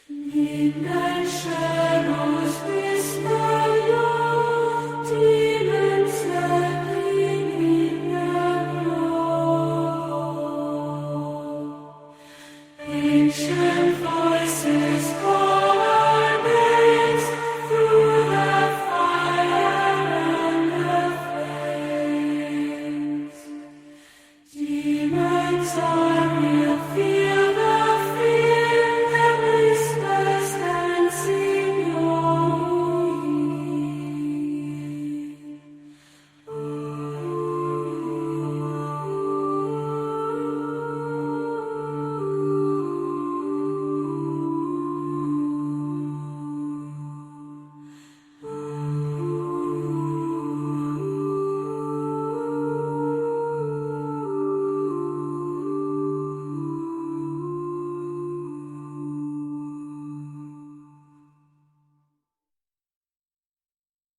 Midnight shadows whisper your demons lurking in the glow. Ancient voices call our names through the fire and the flames. Demons are real, feel the fear that whispers dancing your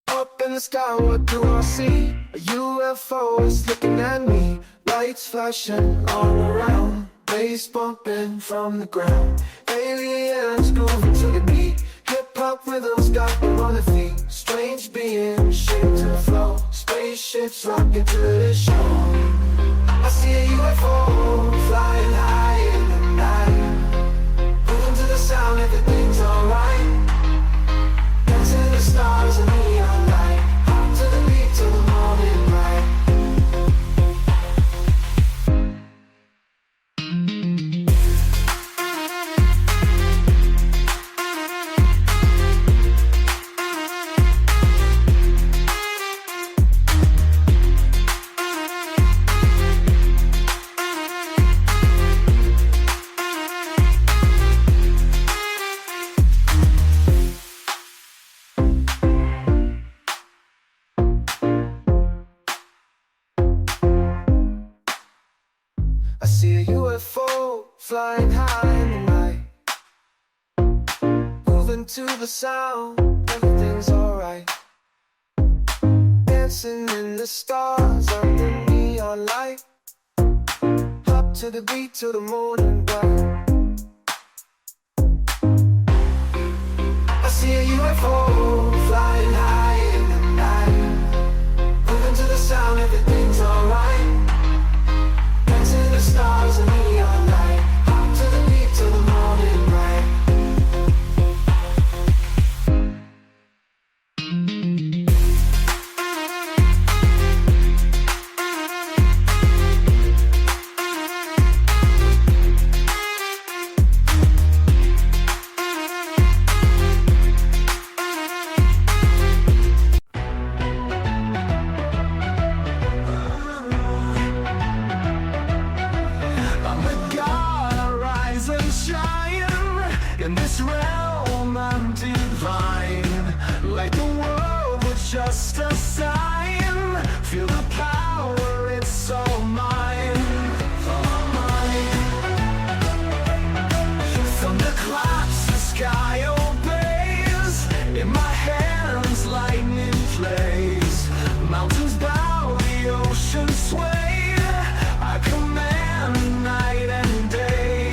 Up in the sky, what do I see? A UFO is looking at me. Lights flashing all around, bass bumping from the ground. Aliens grooving to the beat, hip-hop rhythms got them on their feet. Strange beings shaped to the flow, spaceships rocking to the show. I see a UFO flying high in the night, moving to the sound, everything's alright. Dancing the stars and neon light, hop to the beat till the morning light. I see a UFO flying high in the night, moving to the sound, everything's alright. Dancing in the stars under neon light, hop to the beat till the morning bright. I see a UFO flying high in the night, moving to the sound, everything's alright. Dancing the stars and neon light, hop to the beat till the morning light. I'm the god, I rise and shine. In this realm I'm divine. Like the world was just a sign. Feel the power, it's all mine. All mine. Thunder claps, the sky obeys. In my hands lightning plays. Mountains bow, the ocean sway. I command night and day.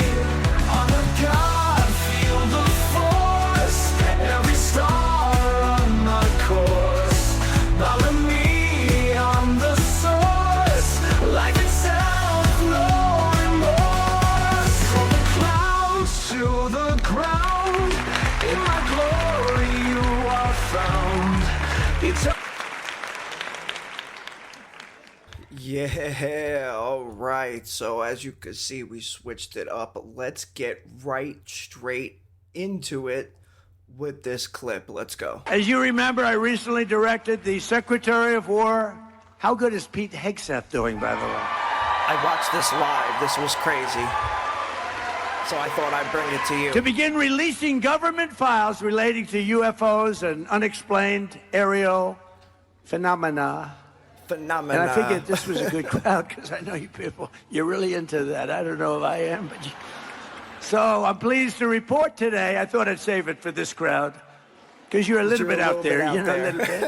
I'm a god, feel the force. Every star on my course. Follow me, I'm the source. Life itself, no remorse. From the clouds to the ground, in my glory you are found. It's a Yeah, alright. So as you can see, we switched it up. Let's get right straight into it with this clip. Let's go. As you remember, I recently directed the Secretary of War. How good is Pete Hegseth doing, by the way? I watched this live. This was crazy. So I thought I'd bring it to you. To begin releasing government files relating to UFOs and unexplained aerial phenomena. And I figured this was a good crowd because I know you people, you're really into that. I don't know if I am, but so I'm pleased to report today. I thought I'd save it for this crowd because you're a little bit out there, you know, a little bit.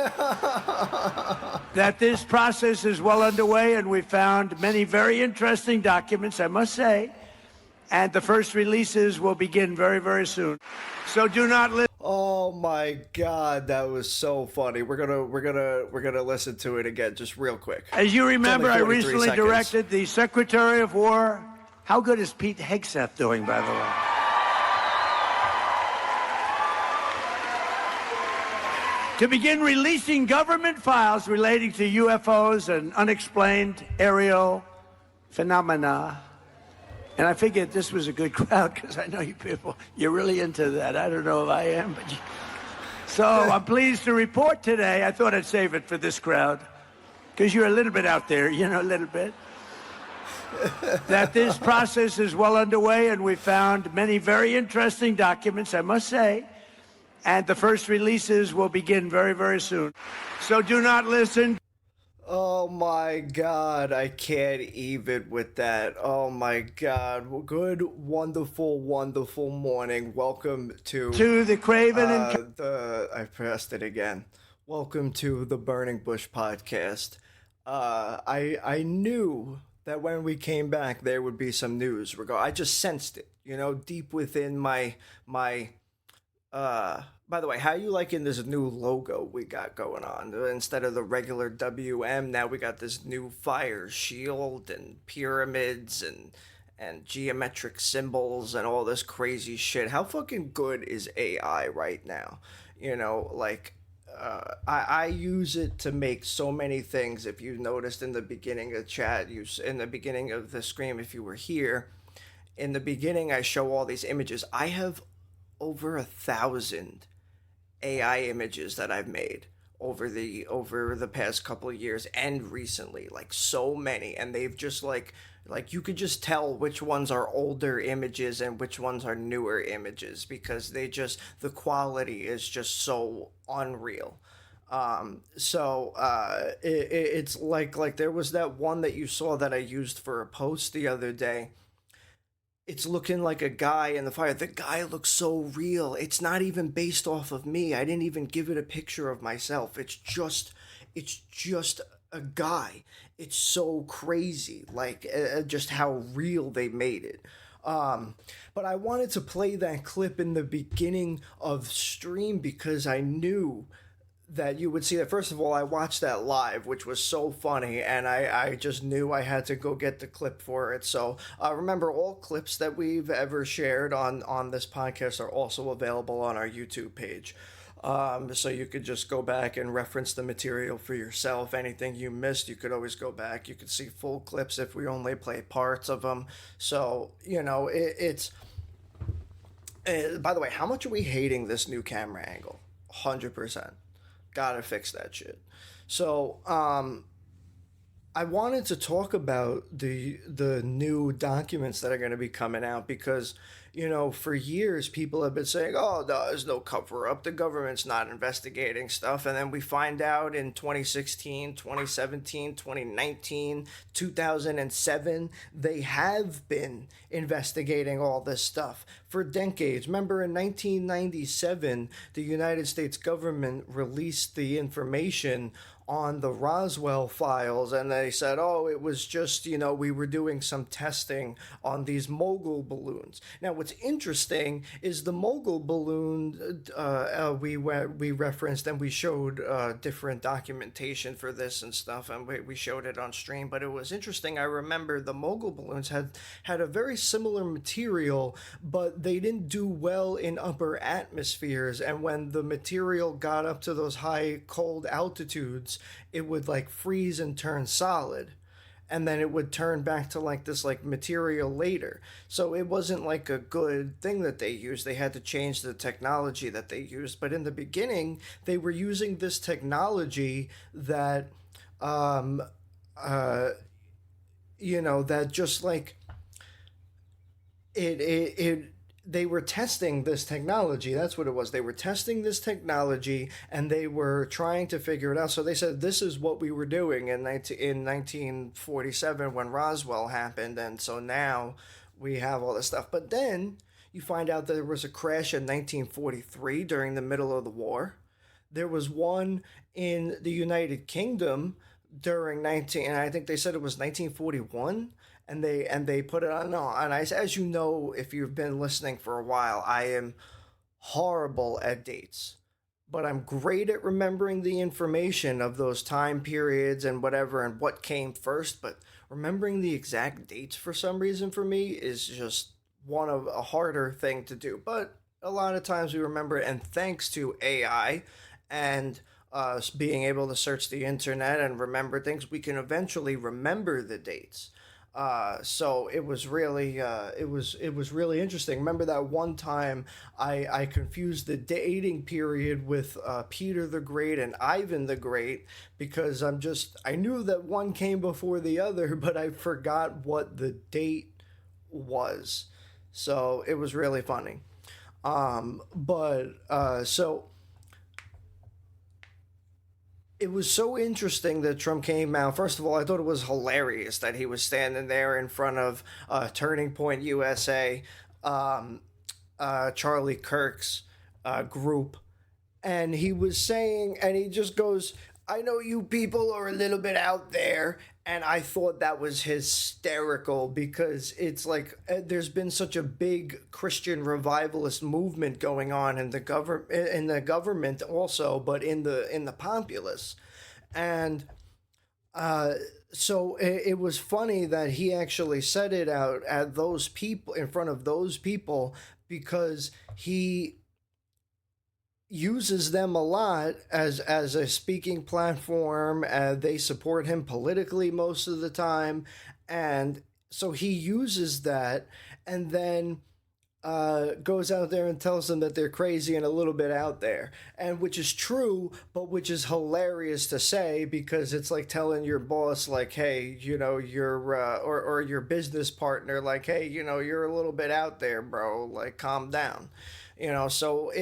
That this process is well underway, and we found many very interesting documents, I must say, and the first releases will begin very, very soon. So do not listen. Oh my God, that was so funny. We're gonna listen to it again, just real quick. As you remember, I 43 recently seconds. directed the Secretary of War. How good is Pete Hegseth doing, by the way? To begin releasing government files relating to UFOs and unexplained aerial phenomena. And I figured this was a good crowd because I know you people, you're really into that. I don't know if I am, but so I'm pleased to report today, I thought I'd save it for this crowd because you're a little bit out there, you know, a little bit, that this process is well underway and we found many very interesting documents, I must say, and the first releases will begin very, very soon. So do not listen. Oh my God, I can't even with that. Oh my God. Well, good, wonderful, wonderful morning. Welcome to the Craven and I pressed it again. Welcome to the Burning Bush podcast. I knew that when we came back there would be some news. I just sensed it, you know, deep within my by the way, how you liking this new logo we got going on? Instead of the regular WM, now we got this new fire shield and pyramids and geometric symbols and all this crazy shit. How fucking good is AI right now? You know, like, I use it to make so many things. If you noticed in the beginning of the chat, in the beginning of the stream, if you were here, in the beginning I show all these images. I have over 1,000 AI images that I've made over the past couple of years and recently, like so many, and they've just like you could just tell which ones are older images and which ones are newer images because the quality is just so unreal. It's like there was that one that you saw that I used for a post the other day. It's looking like a guy in the fire. The guy looks so real. It's not even based off of me. I didn't even give it a picture of myself. It's just a guy. It's so crazy, like just how real they made it. But I wanted to play that clip in the beginning of stream because I knew that you would see that. First of all, I watched that live, which was so funny, and I just knew I had to go get the clip for it. So remember, all clips that we've ever shared on this podcast are also available on our YouTube page. So you could just go back and reference the material for yourself. Anything you missed, you could always go back. You could see full clips if we only play parts of them. So, you know, it's... by the way, how much are we hating this new camera angle? 100%. Gotta fix that shit. So, I wanted to talk about the new documents that are going to be coming out because, you know, for years people have been saying, oh, no, there's no cover up. The government's not investigating stuff. And then we find out in 2016, 2017, 2019, 2007, they have been investigating all this stuff for decades. Remember in 1997, the United States government released the information on the Roswell files, and they said, oh, it was just, you know, we were doing some testing on these mogul balloons. Now, what's interesting is the mogul balloon, we referenced and we showed different documentation for this and stuff, and we showed it on stream, but it was interesting. I remember the mogul balloons had a very similar material, but they didn't do well in upper atmospheres, and when the material got up to those high cold altitudes, it would like freeze and turn solid, and then it would turn back to like this like material later. So it wasn't like a good thing that they used. They had to change the technology that they used, but in the beginning they were using this technology that you know, that just like it they were testing this technology. That's what it was. They were testing this technology and they were trying to figure it out. So they said, this is what we were doing in 1947 when Roswell happened. And so now we have all this stuff. But then you find out that there was a crash in 1943 during the middle of the war. There was one in the United Kingdom during I think they said it was 1941. and they put it on. No, and as you know, if you've been listening for a while, I am horrible at dates, but I'm great at remembering the information of those time periods and whatever and what came first. But remembering the exact dates for some reason for me is just one of a harder thing to do. But a lot of times we remember it, and thanks to AI and being able to search the internet and remember things, we can eventually remember the dates. So it was really it was really interesting. Remember that one time I confused the dating period with Peter the Great and Ivan the Great because I knew that one came before the other, but I forgot what the date was. So it was really funny. So it was so interesting that Trump came out. First of all, I thought it was hilarious that he was standing there in front of Turning Point USA, Charlie Kirk's group, and he was saying, and he just goes, "I know you people are a little bit out there." And I thought that was hysterical because it's like there's been such a big Christian revivalist movement going on in the government also, but in the populace, and so it was funny that he actually said it out at those people in front of those people because he uses them a lot as a speaking platform. They support him politically most of the time, and so he uses that, and then goes out there and tells them that they're crazy and a little bit out there, and which is true, but which is hilarious to say because it's like telling your boss, like, hey, or your business partner, like, hey, you're a little bit out there, bro, like, calm down, so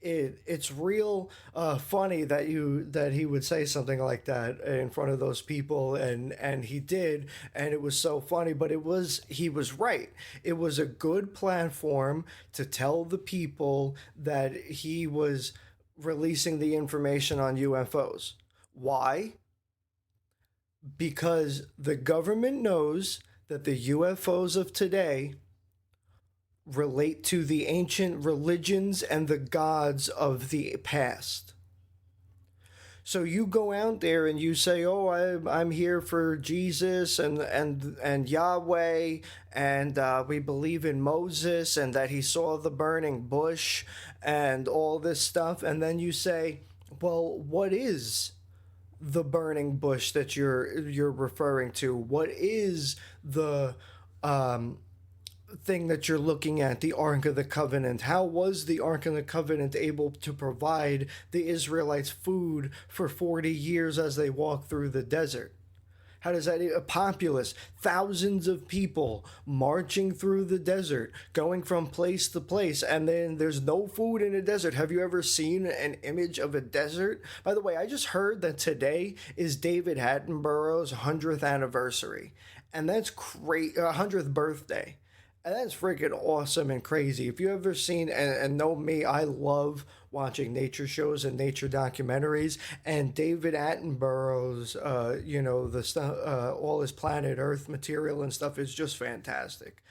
it's real funny that he would say something like that in front of those people, and he did, and it was so funny. But he was right. It was a good platform to tell the people that he was releasing the information on UFOs. Why? Because the government knows that the UFOs of today relate to the ancient religions and the gods of the past. So you go out there and you say, "Oh, I'm here for Jesus and Yahweh, and we believe in Moses and that he saw the burning bush and all this stuff," and then you say, "Well, what is the burning bush that you're referring to? What is the thing that you're looking at, the Ark of the Covenant? How was the Ark of the Covenant able to provide the Israelites food for 40 years as they walked through the desert? How does that, a populace, thousands of people marching through the desert, going from place to place, and then there's no food in a desert? Have you ever seen an image of a desert? By the way, I just heard that today is David Attenborough's 100th anniversary, and that's great, 100th birthday. And that's freaking awesome and crazy. If you ever seen and know me, I love watching nature shows and nature documentaries. And David Attenborough's, the stuff, all his Planet Earth material and stuff is just fantastic.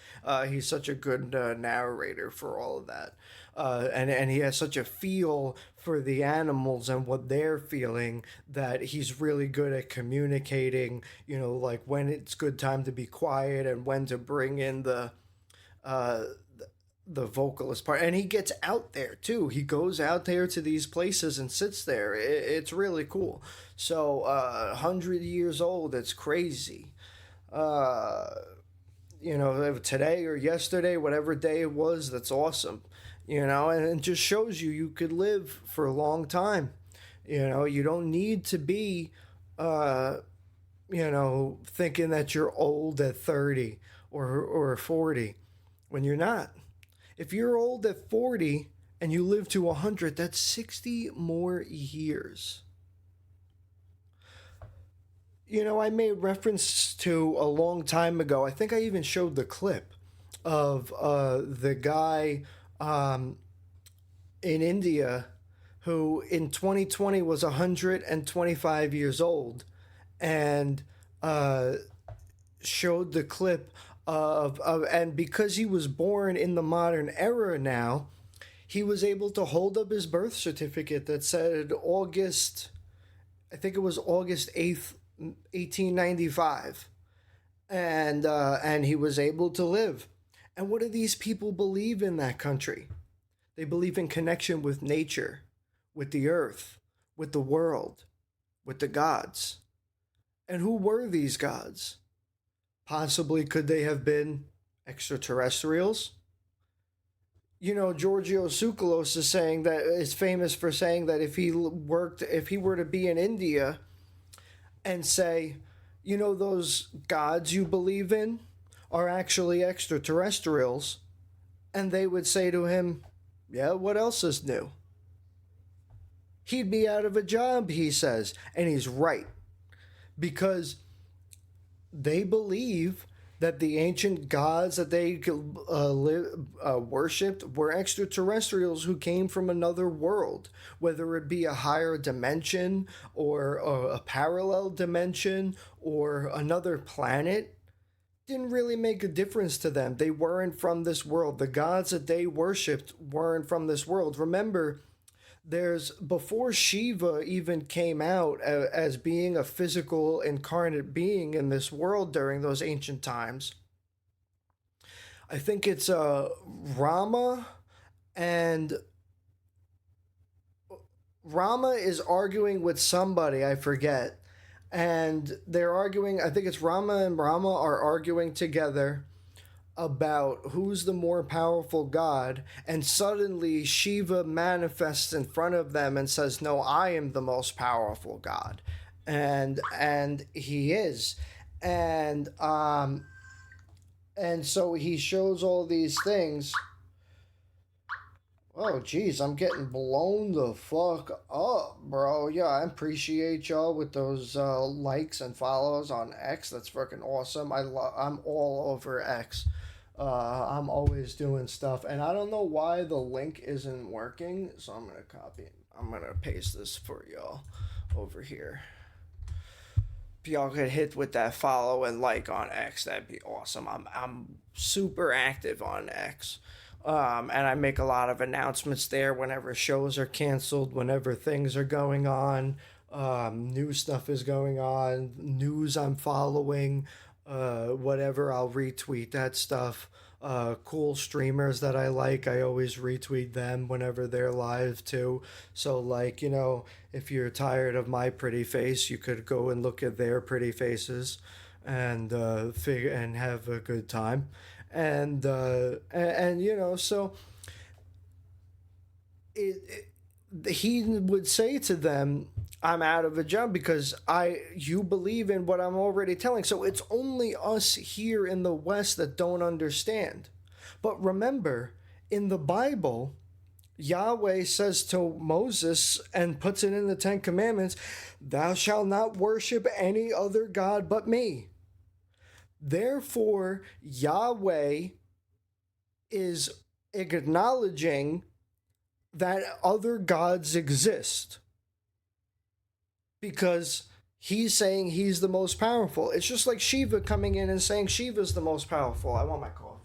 He's such a good narrator for all of that. And he has such a feel for the animals and what they're feeling that he's really good at communicating, like when it's good time to be quiet and when to bring in the vocalist part. And he gets out there too. He goes out there to these places and sits there. It's really cool. So 100 years old, it's crazy. Today or yesterday, whatever day it was, that's awesome. And it just shows you could live for a long time. You don't need to be thinking that you're old at 30 or 40 when you're not. If you're old at 40 and you live to 100, that's 60 more years. I made reference to a long time ago. I think I even showed the clip of the guy in India who in 2020 was 125 years old and showed the clip and because he was born in the modern era now, he was able to hold up his birth certificate that said I think it was August 8th, 1895. And he was able to live. And what do these people believe in that country? They believe in connection with nature, with the earth, with the world, with the gods. And who were these gods? Possibly could they have been extraterrestrials? You know, Giorgio Tsoukalos is famous for saying that if he were to be in India and say, you know, those gods you believe in are actually extraterrestrials, and they would say to him, yeah, what else is new? He'd be out of a job, he says, and he's right, because they believe that the ancient gods that they worshipped were extraterrestrials who came from another world, whether it be a higher dimension or a parallel dimension or another planet. Didn't really make a difference to them. They weren't from this world. The gods that they worshipped weren't from this world. Remember, before Shiva even came out as being a physical incarnate being in this world during those ancient times, I think it's Rama, and Rama is arguing with somebody, I forget, and they're arguing, I think it's Rama and Rama are arguing together about who's the more powerful god, and suddenly Shiva manifests in front of them and says, no, I am the most powerful god. And he is. And so he shows all these things. Oh, geez, I'm getting blown the fuck up, bro. Yeah, I appreciate y'all with those likes and follows on X. That's freaking awesome. I'm all over X. I'm always doing stuff, and I don't know why the link isn't working, so I'm going to copy it. I'm going to paste this for y'all over here. If y'all could hit with that follow and like on X, that'd be awesome. I'm super active on X. And I make a lot of announcements there whenever shows are canceled, whenever things are going on, new stuff is going on, news I'm following, whatever, I'll retweet that stuff. Cool streamers that I like, I always retweet them whenever they're live too. So like, you know, if you're tired of my pretty face, you could go and look at their pretty faces and figure and have a good time. And you know, so he would say to them, I'm out of a job because you believe in what I'm already telling. So it's only us here in the West that don't understand. But remember, in the Bible, Yahweh says to Moses and puts it in the Ten Commandments, thou shalt not worship any other God but me. Therefore, Yahweh is acknowledging that other gods exist because he's saying he's the most powerful. It's just like Shiva coming in and saying Shiva's the most powerful. I want my coffee.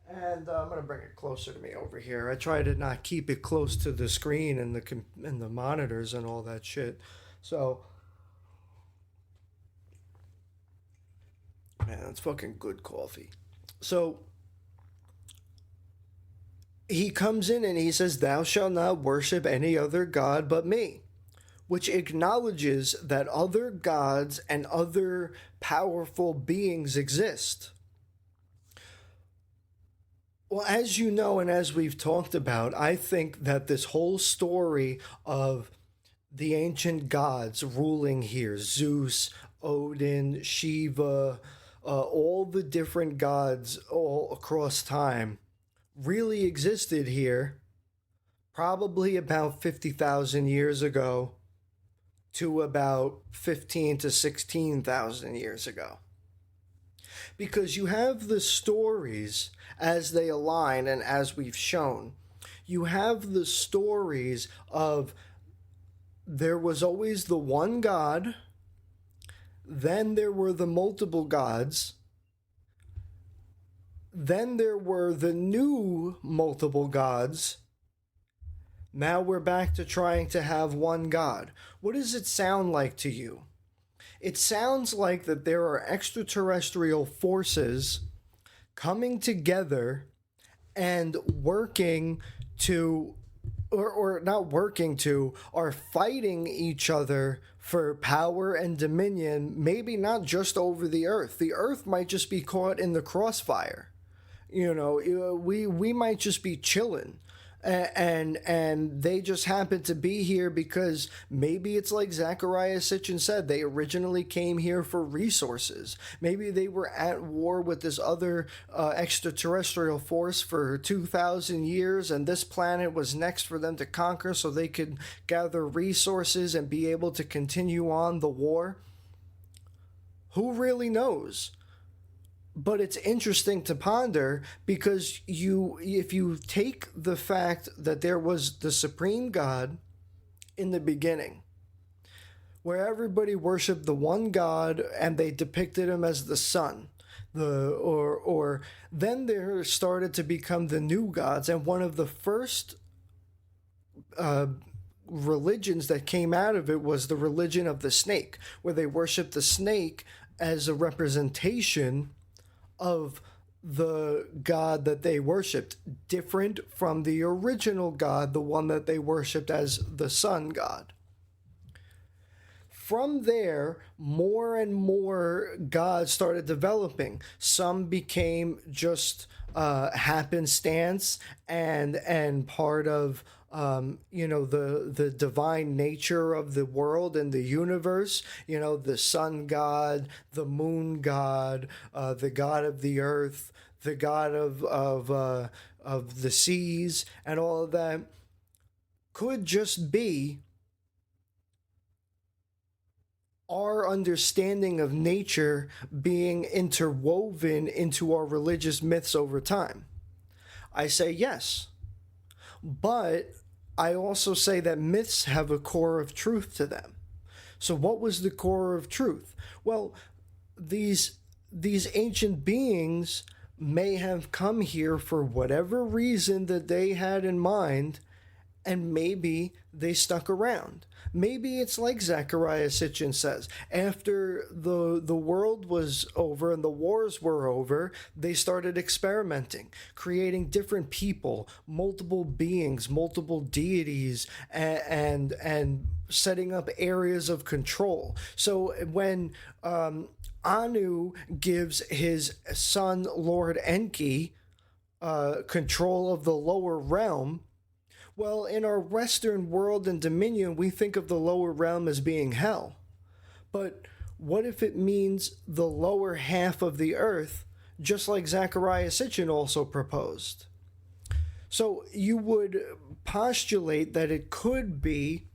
And I'm going to bring it closer to me over here. I try to not keep it close to the screen and the monitors and all that shit. So, man, that's fucking good coffee. So, he comes in and he says, thou shalt not worship any other god but me, which acknowledges that other gods and other powerful beings exist. Well, as you know, and as we've talked about, I think that this whole story of the ancient gods ruling here, Zeus, Odin, Shiva, all the different gods all across time, really existed here probably about 50,000 years ago to about 15 to 16,000 years ago. Because you have the stories as they align, and as we've shown, you have the stories of there was always the one God, Then there were the multiple gods. Then there were the new multiple gods. Now we're back to trying to have one God. What does it sound like to you? It sounds like that there are extraterrestrial forces coming together and working to, or not working to, are fighting each other for power and dominion, maybe not just over the earth. The earth might just be caught in the crossfire. You know, we might just be chilling. And they just happen to be here because maybe it's like Zecharia Sitchin said, they originally came here for resources. Maybe they were at war with this other extraterrestrial force for 2,000 years, and this planet was next for them to conquer so they could gather resources and be able to continue on the war. Who really knows? But it's interesting to ponder because if you take the fact that there was the supreme God in the beginning, where everybody worshipped the one God and they depicted him as the sun, or then there started to become the new gods, and one of the first religions that came out of it was the religion of the snake, where they worshiped the snake as a representation of the God that they worshipped, different from the original God, the one that they worshipped as the sun god. From there, more and more gods started developing. Some became just happenstance and part of the divine nature of the world and the universe, the sun god, the moon god, the god of the earth, the god of the seas, and all of that could just be our understanding of nature being interwoven into our religious myths over time. I say yes, but I also say that myths have a core of truth to them. So what was the core of truth? Well, these ancient beings may have come here for whatever reason that they had in mind, and maybe they stuck around. Maybe it's like Zecharia Sitchin says. After the world was over and the wars were over, they started experimenting, creating different people, multiple beings, multiple deities, and setting up areas of control. So when Anu gives his son, Lord Enki, control of the lower realm, well, in our Western world and dominion, we think of the lower realm as being hell. But what if it means the lower half of the earth, just like Zecharia Sitchin also proposed? So you would postulate that it could be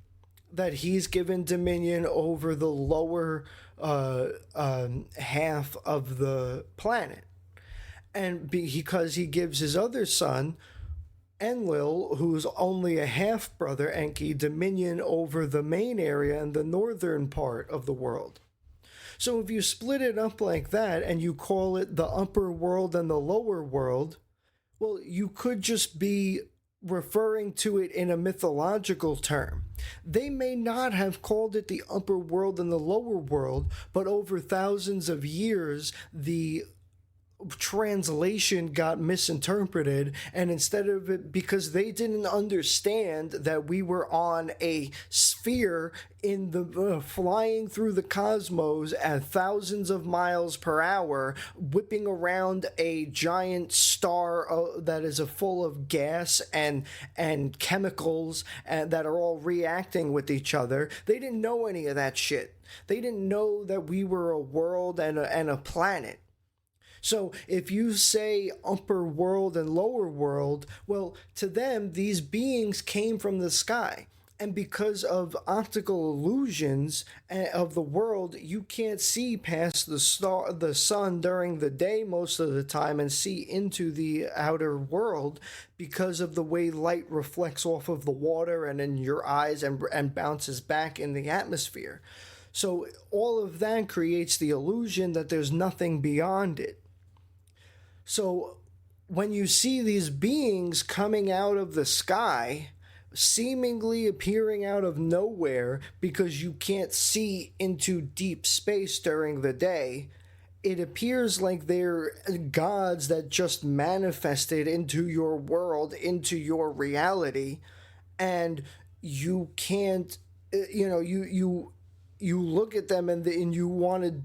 that he's given dominion over the lower half of the planet. And because he gives his other son, Enlil, who's only a half-brother Enki, dominion over the main area and the northern part of the world. So if you split it up like that and you call it the upper world and the lower world, well, you could just be referring to it in a mythological term. They may not have called it the upper world and the lower world, but over thousands of years, the translation got misinterpreted, and instead of it, because they didn't understand that we were on a sphere in the flying through the cosmos at thousands of miles per hour, whipping around a giant star that is full of gas and chemicals and that are all reacting with each other. They didn't know any of that shit. They didn't know that we were a world and a planet. So if you say upper world and lower world, well, to them, these beings came from the sky. And because of optical illusions of the world, you can't see past the sun during the day most of the time and see into the outer world because of the way light reflects off of the water and in your eyes and bounces back in the atmosphere. So all of that creates the illusion that there's nothing beyond it. So when you see these beings coming out of the sky, seemingly appearing out of nowhere because you can't see into deep space during the day, it appears like they're gods that just manifested into your world, into your reality, and you can't, you look at them and you want to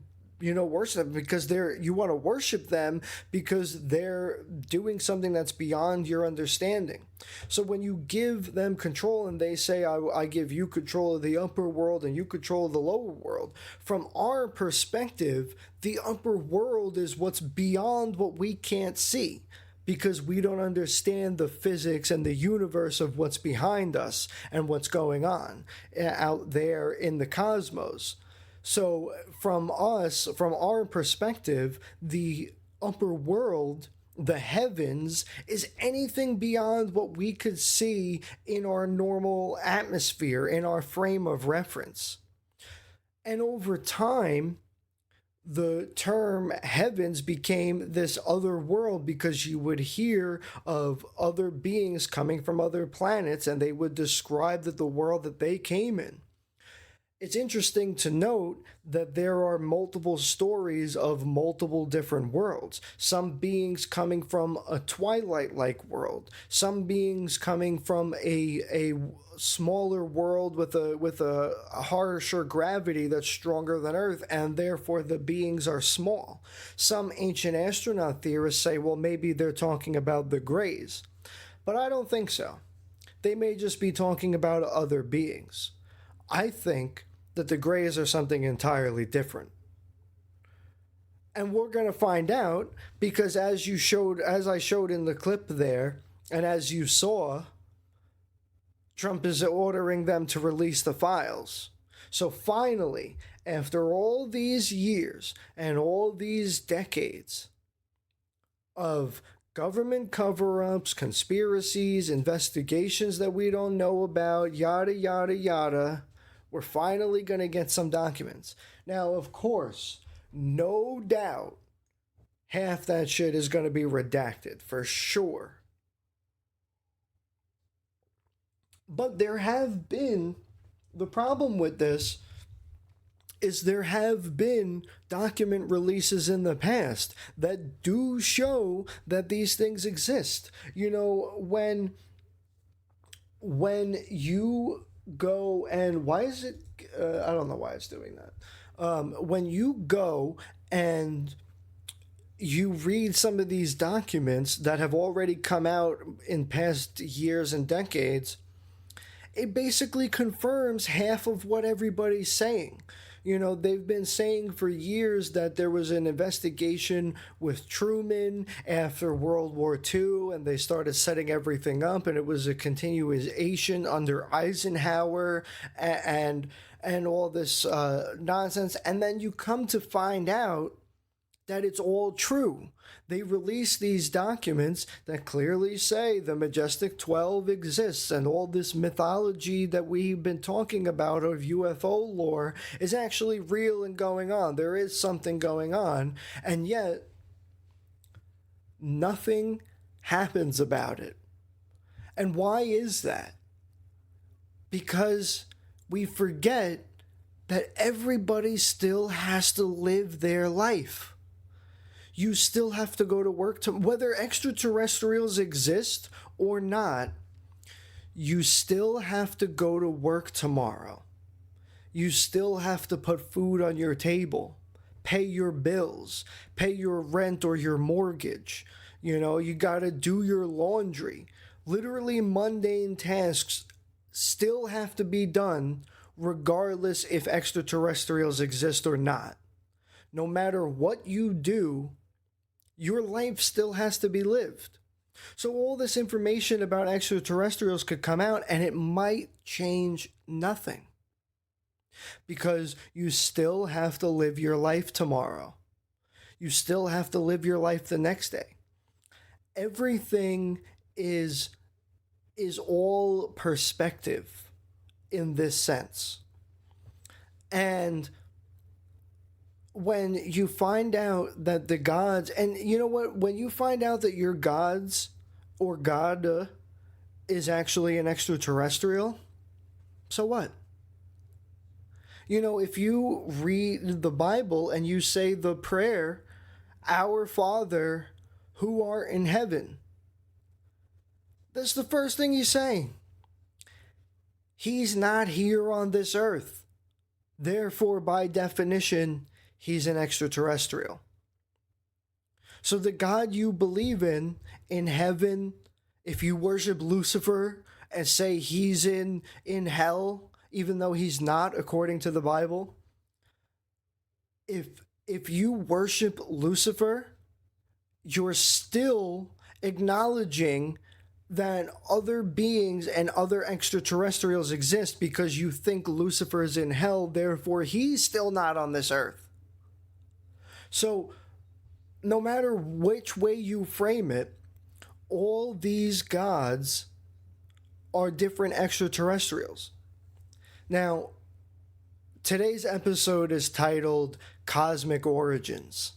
worship them because you want to worship them because they're doing something that's beyond your understanding. So when you give them control and they say, I give you control of the upper world and you control the lower world, from our perspective, the upper world is what's beyond what we can't see, because we don't understand the physics and the universe of what's behind us and what's going on out there in the cosmos. So from our perspective, the upper world, the heavens, is anything beyond what we could see in our normal atmosphere, in our frame of reference. And over time, the term heavens became this other world because you would hear of other beings coming from other planets and they would describe the world that they came in. It's interesting to note that there are multiple stories of multiple different worlds. Some beings coming from a Twilight-like world. Some beings coming from a smaller world with a harsher gravity that's stronger than Earth, and therefore the beings are small. Some ancient astronaut theorists say, well, maybe they're talking about the Greys. But I don't think so. They may just be talking about other beings. I think that the Greys are something entirely different. And we're going to find out because as I showed in the clip there, and as you saw, Trump is ordering them to release the files. So finally, after all these years and all these decades of government cover-ups, conspiracies, investigations that we don't know about, yada, yada, yada, we're finally going to get some documents. Now, of course, no doubt, half that shit is going to be redacted, for sure. But the problem with this is there have been document releases in the past that do show that these things exist. When you go and why is it I don't know why it's doing that. When you go and you read some of these documents that have already come out in past years and decades, it basically confirms half of what everybody's saying. They've been saying for years that there was an investigation with Truman after World War II, and they started setting everything up, and it was a continuation under Eisenhower and all this nonsense. And then you come to find out that it's all true. They release these documents that clearly say the Majestic 12 exists, and all this mythology that we've been talking about of UFO lore is actually real and going on. There is something going on, and yet nothing happens about it. And why is that? Because we forget that everybody still has to live their life. You still have to go to work. Whether extraterrestrials exist or not, you still have to go to work tomorrow. You still have to put food on your table, pay your bills, pay your rent or your mortgage. You got to do your laundry. Literally mundane tasks still have to be done regardless if extraterrestrials exist or not. No matter what you do, your life still has to be lived. So all this information about extraterrestrials could come out and it might change nothing. Because you still have to live your life tomorrow. You still have to live your life the next day. Everything is all perspective in this sense. And when you find out that the gods, and you know what, when you find out that your gods or God is actually an extraterrestrial, so what? You know, if you read the Bible and you say the prayer, Our Father who art in heaven, that's the first thing you say. He's not here on this earth. Therefore, by definition, he's an extraterrestrial. So the God you believe in heaven, if you worship Lucifer and say he's in hell, even though he's not according to the Bible, if you worship Lucifer, you're still acknowledging that other beings and other extraterrestrials exist because you think Lucifer is in hell, therefore he's still not on this earth. So no matter which way you frame it, all these gods are different extraterrestrials. Now, today's episode is titled Cosmic Origins.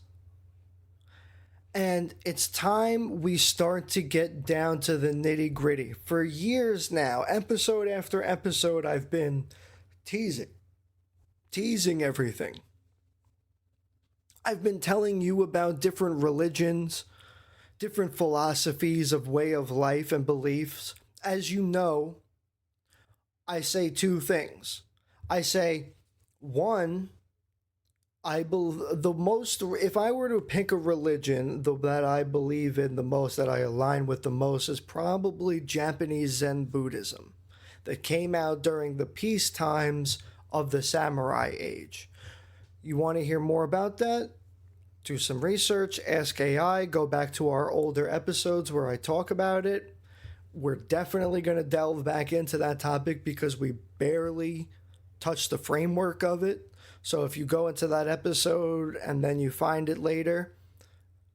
And it's time we start to get down to the nitty-gritty. For years now, episode after episode, I've been teasing everything. I've been telling you about different religions, different philosophies of way of life and beliefs. As you know, I say two things. I say, one, if I were to pick a religion that I believe in the most, that I align with the most, is probably Japanese Zen Buddhism that came out during the peace times of the samurai age. You want to hear more about that? Do some research, ask AI, go back to our older episodes where I talk about it. We're definitely going to delve back into that topic because we barely touched the framework of it. So if you go into that episode and then you find it later,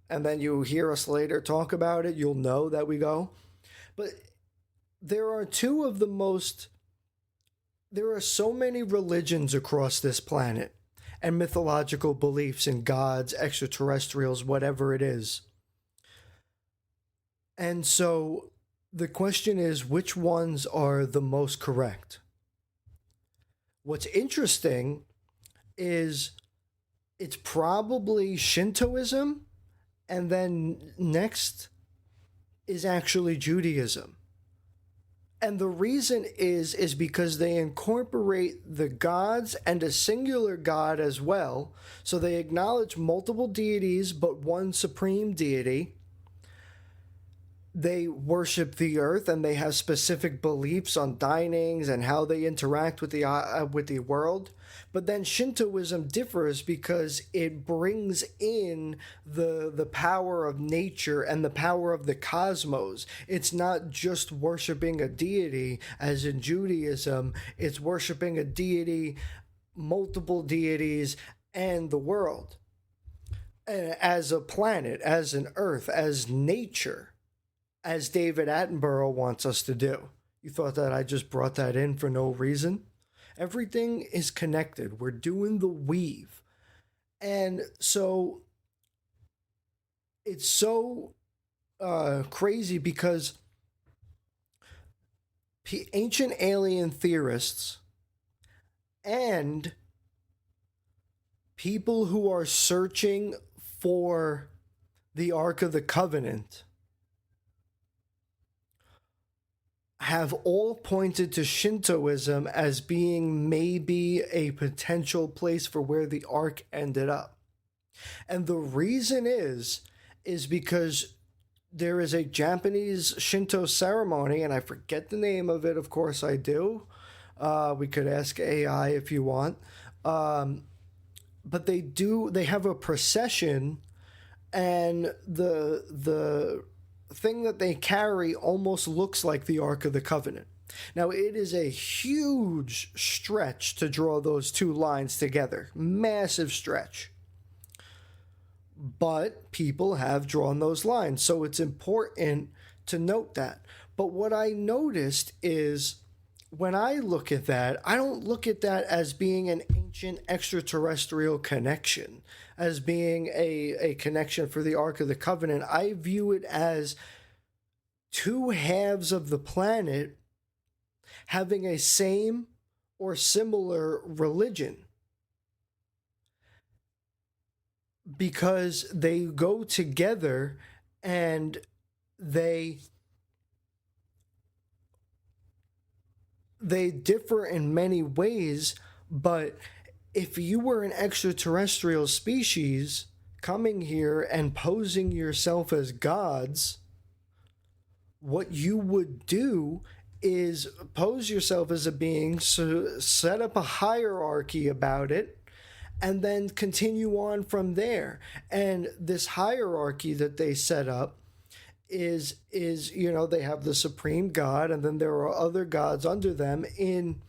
and then you hear us later talk about it, you'll know that we go. But there are there are so many religions across this planet and mythological beliefs in gods, extraterrestrials, whatever it is. And so the question is, which ones are the most correct? What's interesting is it's probably Shintoism, and then next is actually Judaism. And the reason is because they incorporate the gods and a singular god as well. So they acknowledge multiple deities, but one supreme deity. They worship the earth, and they have specific beliefs on dinings and how they interact with the world. But then Shintoism differs because it brings in the power of nature and the power of the cosmos. It's not just worshiping a deity, as in Judaism. It's worshiping a deity, multiple deities, and the world as a planet, as an earth, as nature, as David Attenborough wants us to do. You thought that I just brought that in for no reason? Everything is connected. We're doing the weave. And so it's so crazy because ancient alien theorists and people who are searching for the Ark of the Covenant have all pointed to Shintoism as being maybe a potential place for where the Ark ended up. And the reason is because there is a Japanese Shinto ceremony, and I forget the name of it, of course I do. We could ask AI if you want. But they have a procession, and the thing that they carry almost looks like the Ark of the Covenant. Now, it is a huge stretch to draw those two lines together. Massive stretch. But people have drawn those lines, so it's important to note that. But what I noticed is when I look at that, I don't look at that as being an ancient ancient extraterrestrial connection, as being a connection for the Ark of the Covenant. I view it as two halves of the planet having a same or similar religion, because they go together and they differ in many ways. But if you were an extraterrestrial species coming here and posing yourself as gods, what you would do is pose yourself as a being, so set up a hierarchy about it, and then continue on from there. And this hierarchy that they set up is they have the supreme God, and then there are other gods under them in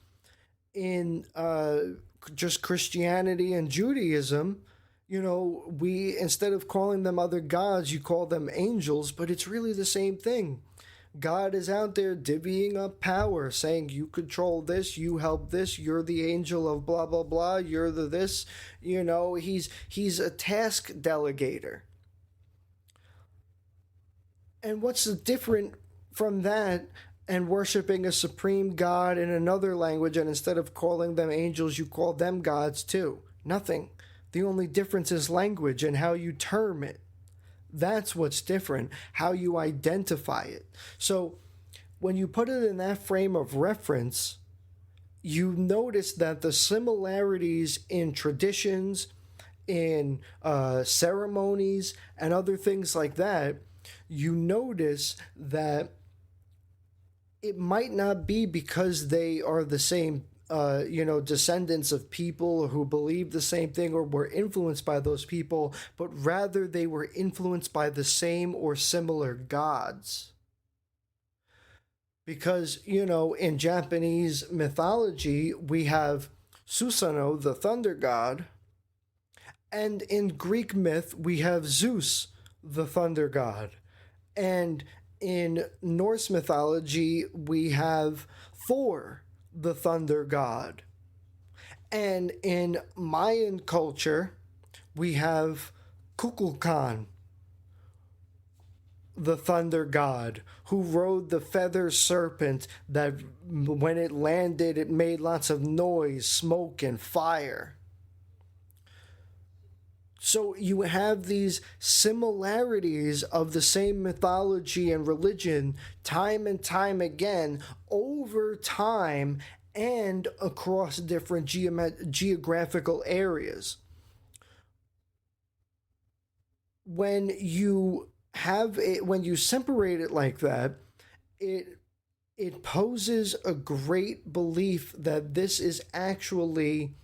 just Christianity and Judaism. We, instead of calling them other gods, you call them angels, but it's really the same thing. God is out there divvying up power, saying you control this, you help this, you're the angel of blah blah blah, you're the this. He's a task delegator. And what's different from that and worshiping a supreme God in another language, and instead of calling them angels, you call them gods too? Nothing. The only difference is language and how you term it. That's what's different, how you identify it. So when you put it in that frame of reference, you notice that the similarities in traditions, in ceremonies, and other things like that, you notice that it might not be because they are the same descendants of people who believe the same thing or were influenced by those people, but rather they were influenced by the same or similar gods. Because, in Japanese mythology, we have Susanoo, the thunder god, and in Greek myth, we have Zeus, the thunder god. And in Norse mythology, we have Thor, the thunder god. And in Mayan culture, we have Kukulkan, the thunder god, who rode the feather serpent that when it landed, it made lots of noise, smoke, and fire. So you have these similarities of the same mythology and religion time and time again over time and across different geographical areas. When you separate it like that, it poses a great belief that this is actually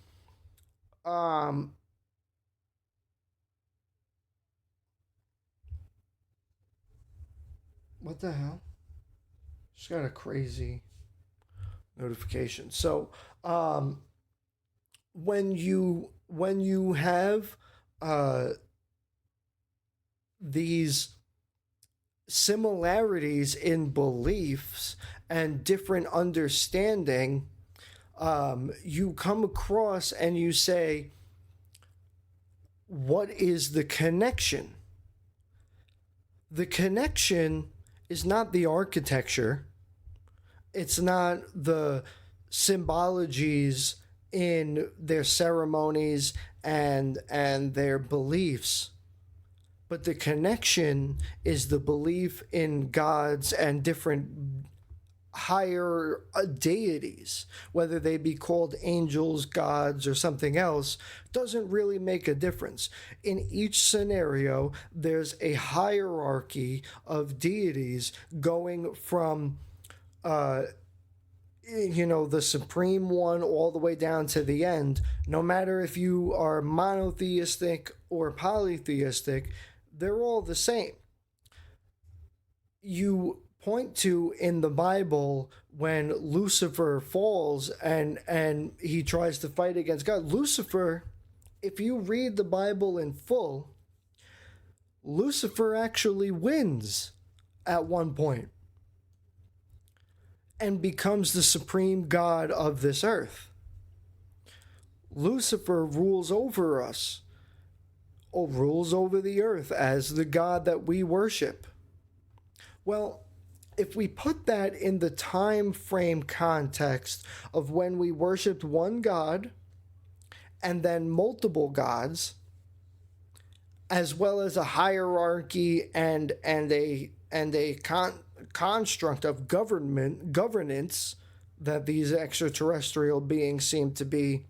what the hell? Just got a crazy notification. So, when you have these similarities in beliefs and different understanding, you come across and you say, what is the connection? The connection is not the architecture. It's not the symbologies in their ceremonies and their beliefs. But the connection is the belief in gods and different higher deities, whether they be called angels, gods, or something else, doesn't really make a difference. In each scenario, there's a hierarchy of deities going from the supreme one all the way down to the end. No matter if you are monotheistic or polytheistic, they're all the same. You point to in the Bible when Lucifer falls and he tries to fight against God. Lucifer, if you read the Bible in full, Lucifer actually wins at one point and becomes the supreme god of this earth. Lucifer rules over us, or rules over the earth as the God that we worship. Well, if we put that in the time frame context of when we worshiped one God and then multiple gods, as well as a hierarchy and a construct of governance that these extraterrestrial beings seem to be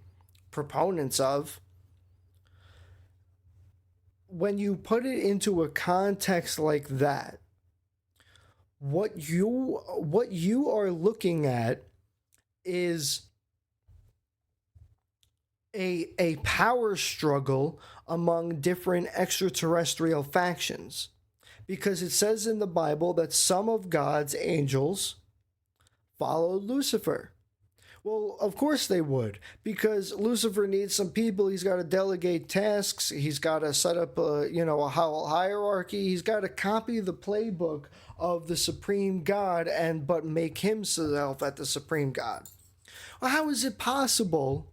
proponents of, when you put it into a context like that, what you are looking at is a power struggle among different extraterrestrial factions, because it says in the Bible that some of God's angels followed Lucifer. Well, of course they would, because Lucifer needs some people. He's got to delegate tasks. He's got to set up a hierarchy. He's got to copy the playbook of the supreme God but make himself at the supreme God. Well, how is it possible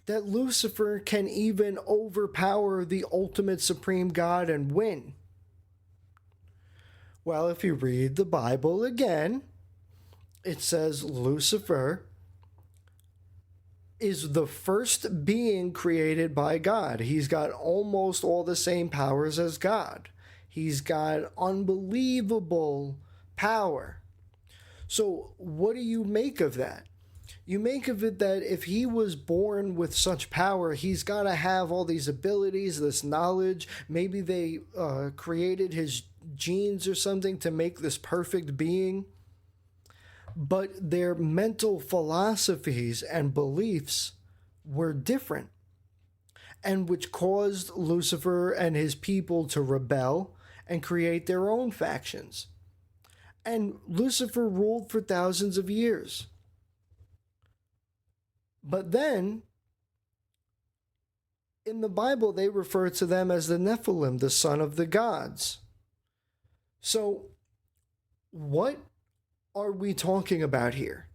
that Lucifer can even overpower the ultimate supreme God and win? Well, if you read the Bible again, it says Lucifer is the first being created by God. He's got almost all the same powers as God. He's got unbelievable power. So what do you make of that? You make of it that if he was born with such power, he's got to have all these abilities, this knowledge. Maybe they created his genes or something to make this perfect being. But their mental philosophies and beliefs were different, and which caused Lucifer and his people to rebel and create their own factions. And Lucifer ruled for thousands of years. But then, in the Bible, they refer to them as the Nephilim, the son of the gods. So, what are we talking about here?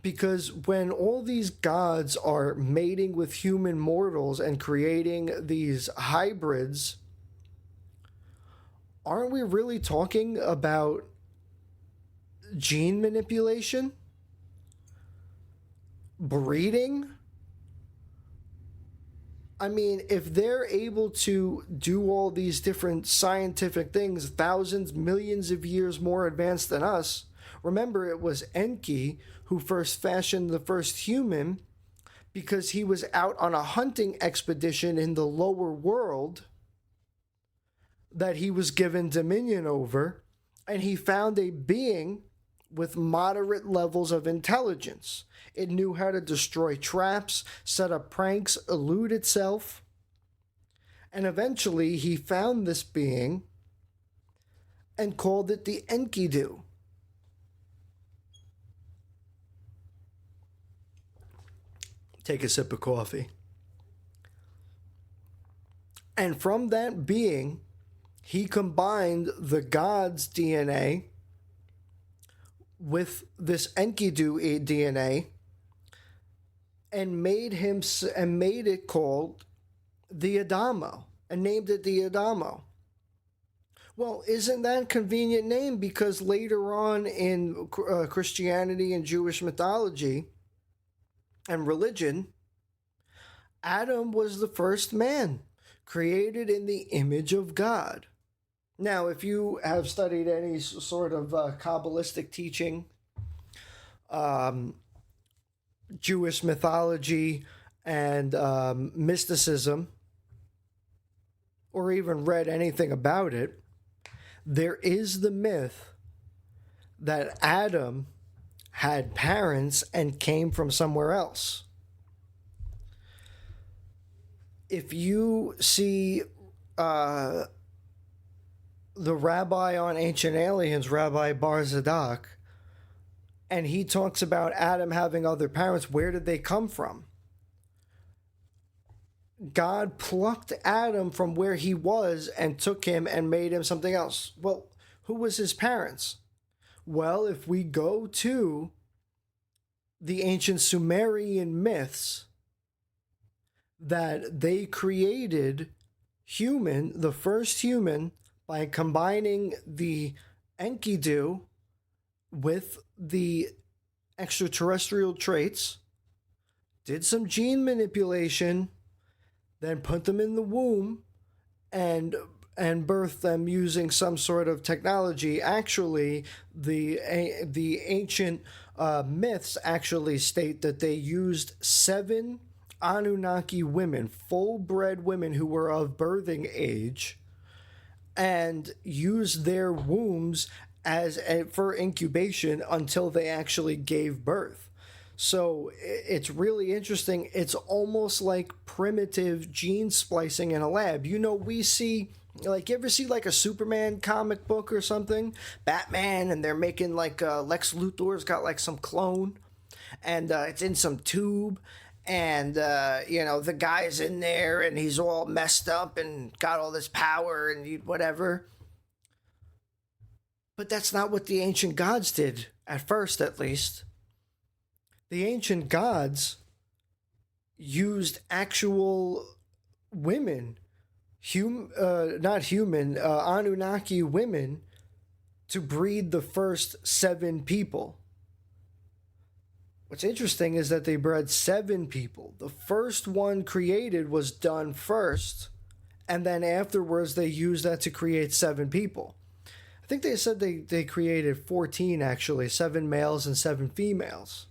Because when all these gods are mating with human mortals and creating these hybrids, aren't we really talking about gene manipulation? Breeding? I mean, if they're able to do all these different scientific things, thousands, millions of years more advanced than us, remember it was Enki who first fashioned the first human because he was out on a hunting expedition in the lower world that he was given dominion over, and he found a being with moderate levels of intelligence. It knew how to destroy traps, set up pranks, elude itself. And eventually he found this being and called it the Enkidu. Take a sip of coffee. And from that being, he combined the god's DNA with this Enkidu DNA and made it called the Adamo and named it the Adamo. Well, isn't that a convenient name? Because later on in Christianity and Jewish mythology and religion, Adam was the first man created in the image of God. Now, if you have studied any sort of Kabbalistic teaching, Jewish mythology, and mysticism, or even read anything about it, there is the myth that Adam had parents and came from somewhere else. If you see the rabbi on Ancient Aliens, Rabbi Bar Zadok, and he talks about Adam having other parents, where did they come from? God plucked Adam from where he was and took him and made him something else. Well, who was his parents? Well, if we go to the ancient Sumerian myths that they created the first human, by combining the Enkidu with the extraterrestrial traits, did some gene manipulation, then put them in the womb and birthed them using some sort of technology. Actually, the ancient myths actually state that they used 7 Anunnaki women, full-bred women who were of birthing age, and used their wombs for incubation until they actually gave birth. So it's really interesting. It's almost like primitive gene splicing in a lab. You know, we see, like, you ever see like a Superman comic book or something? Batman, and they're making like Lex Luthor's got like some clone, and it's in some tube. And, you know, the guy's in there and he's all messed up and got all this power and whatever. But that's not what the ancient gods did, at first at least. The ancient gods used actual women, Anunnaki women, to breed the first 7 people. What's interesting is that they bred 7 people. The first one created was done first, and then afterwards they used that to create 7 people. I think they said they created 14, actually, 7 males and 7 females,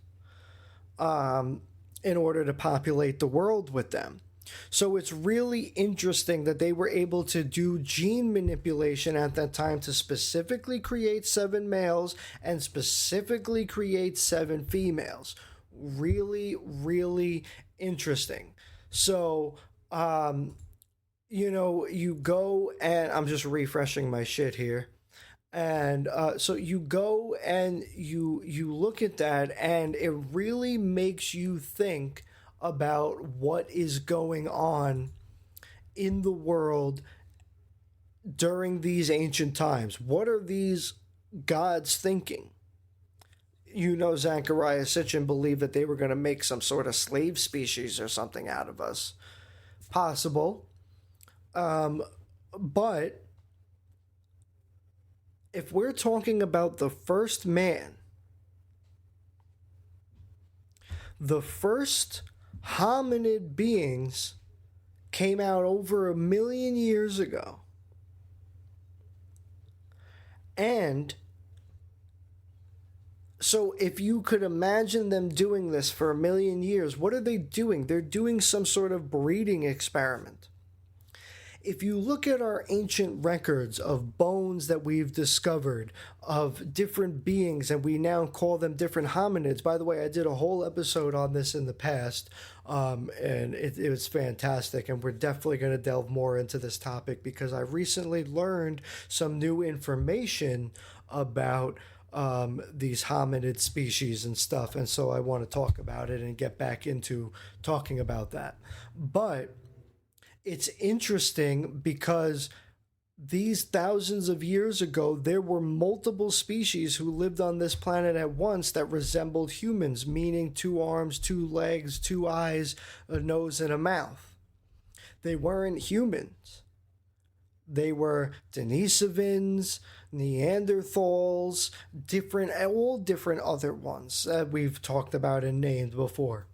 in order to populate the world with them. So it's really interesting that they were able to do gene manipulation at that time to specifically create 7 males and specifically create 7 females. Really, really interesting. So, you know, you go and I'm just refreshing my shit here. And so you go and you look at that, and it really makes you think about what is going on in the world during these ancient times. What are these gods thinking? You know, Zecharia Sitchin believed that they were going to make some sort of slave species or something out of us. Possible. But if we're talking about the first man, the first hominid beings came out over 1 million years ago. And so if you could imagine them doing this for 1 million years, what are they doing? They're doing some sort of breeding experiment. If you look at our ancient records of bones that we've discovered of different beings, and we now call them different hominids. By the way, I did a whole episode on this in the past, and it was fantastic, and we're definitely going to delve more into this topic because I recently learned some new information about these hominid species and stuff, and so I want to talk about it and get back into talking about that. But it's interesting because these thousands of years ago, there were multiple species who lived on this planet at once that resembled humans, meaning 2 arms, 2 legs, 2 eyes, a nose, and a mouth. They weren't humans. They were Denisovans, Neanderthals, all different other ones that we've talked about and named before.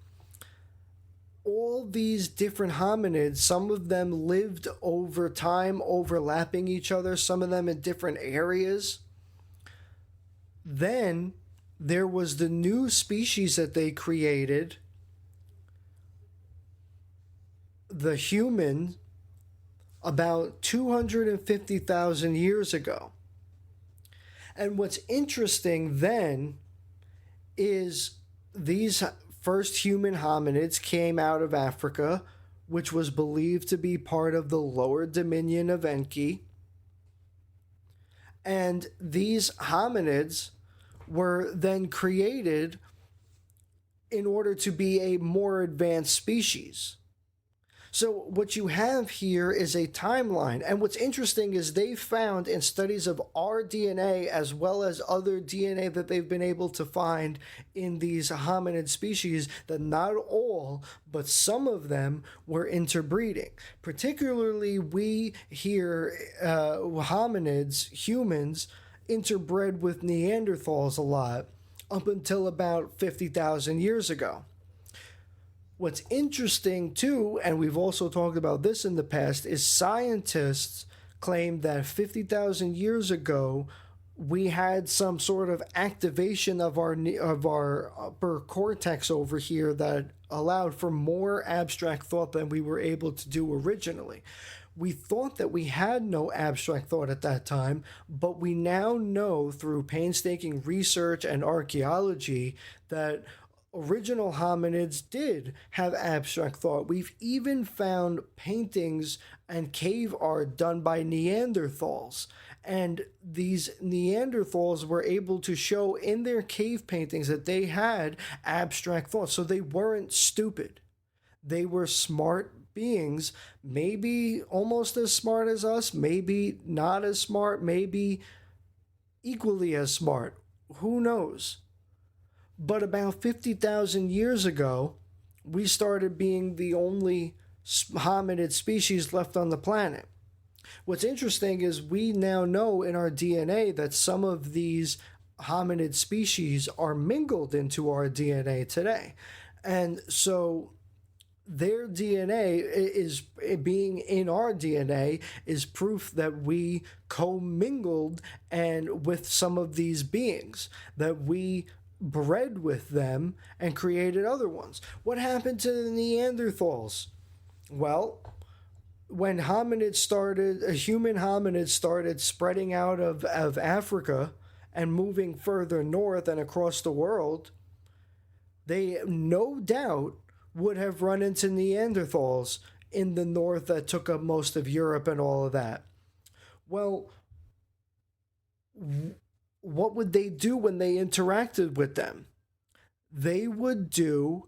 All these different hominids, some of them lived over time, overlapping each other, some of them in different areas. Then there was the new species that they created, the human, about 250,000 years ago. And what's interesting then is these first human hominids came out of Africa, which was believed to be part of the lower dominion of Enki. And these hominids were then created in order to be a more advanced species. So what you have here is a timeline. And what's interesting is they found in studies of our DNA as well as other DNA that they've been able to find in these hominid species that not all, but some of them were interbreeding. Particularly we here, hominids, humans, interbred with Neanderthals a lot up until about 50,000 years ago. What's interesting too, and we've also talked about this in the past, is scientists claim that 50,000 years ago we had some sort of activation of our upper cortex over here that allowed for more abstract thought than we were able to do originally. We thought that we had no abstract thought at that time, but we now know through painstaking research and archaeology that original hominids did have abstract thought. We've even found paintings and cave art done by Neanderthals. And these Neanderthals were able to show in their cave paintings that they had abstract thought. So they weren't stupid. They were smart beings, maybe almost as smart as us, maybe not as smart, maybe equally as smart. Who knows? But about 50,000 years ago, we started being the only hominid species left on the planet. What's interesting is we now know in our DNA that some of these hominid species are mingled into our DNA today. And so their DNA is being in our DNA is proof that we commingled and with some of these beings, that we bred with them and created other ones. What happened to the Neanderthals? Well, when human hominids started spreading out of Africa and moving further north and across the world, they no doubt would have run into Neanderthals in the north that took up most of Europe and all of that. Well, what would they do when they interacted with them? They would do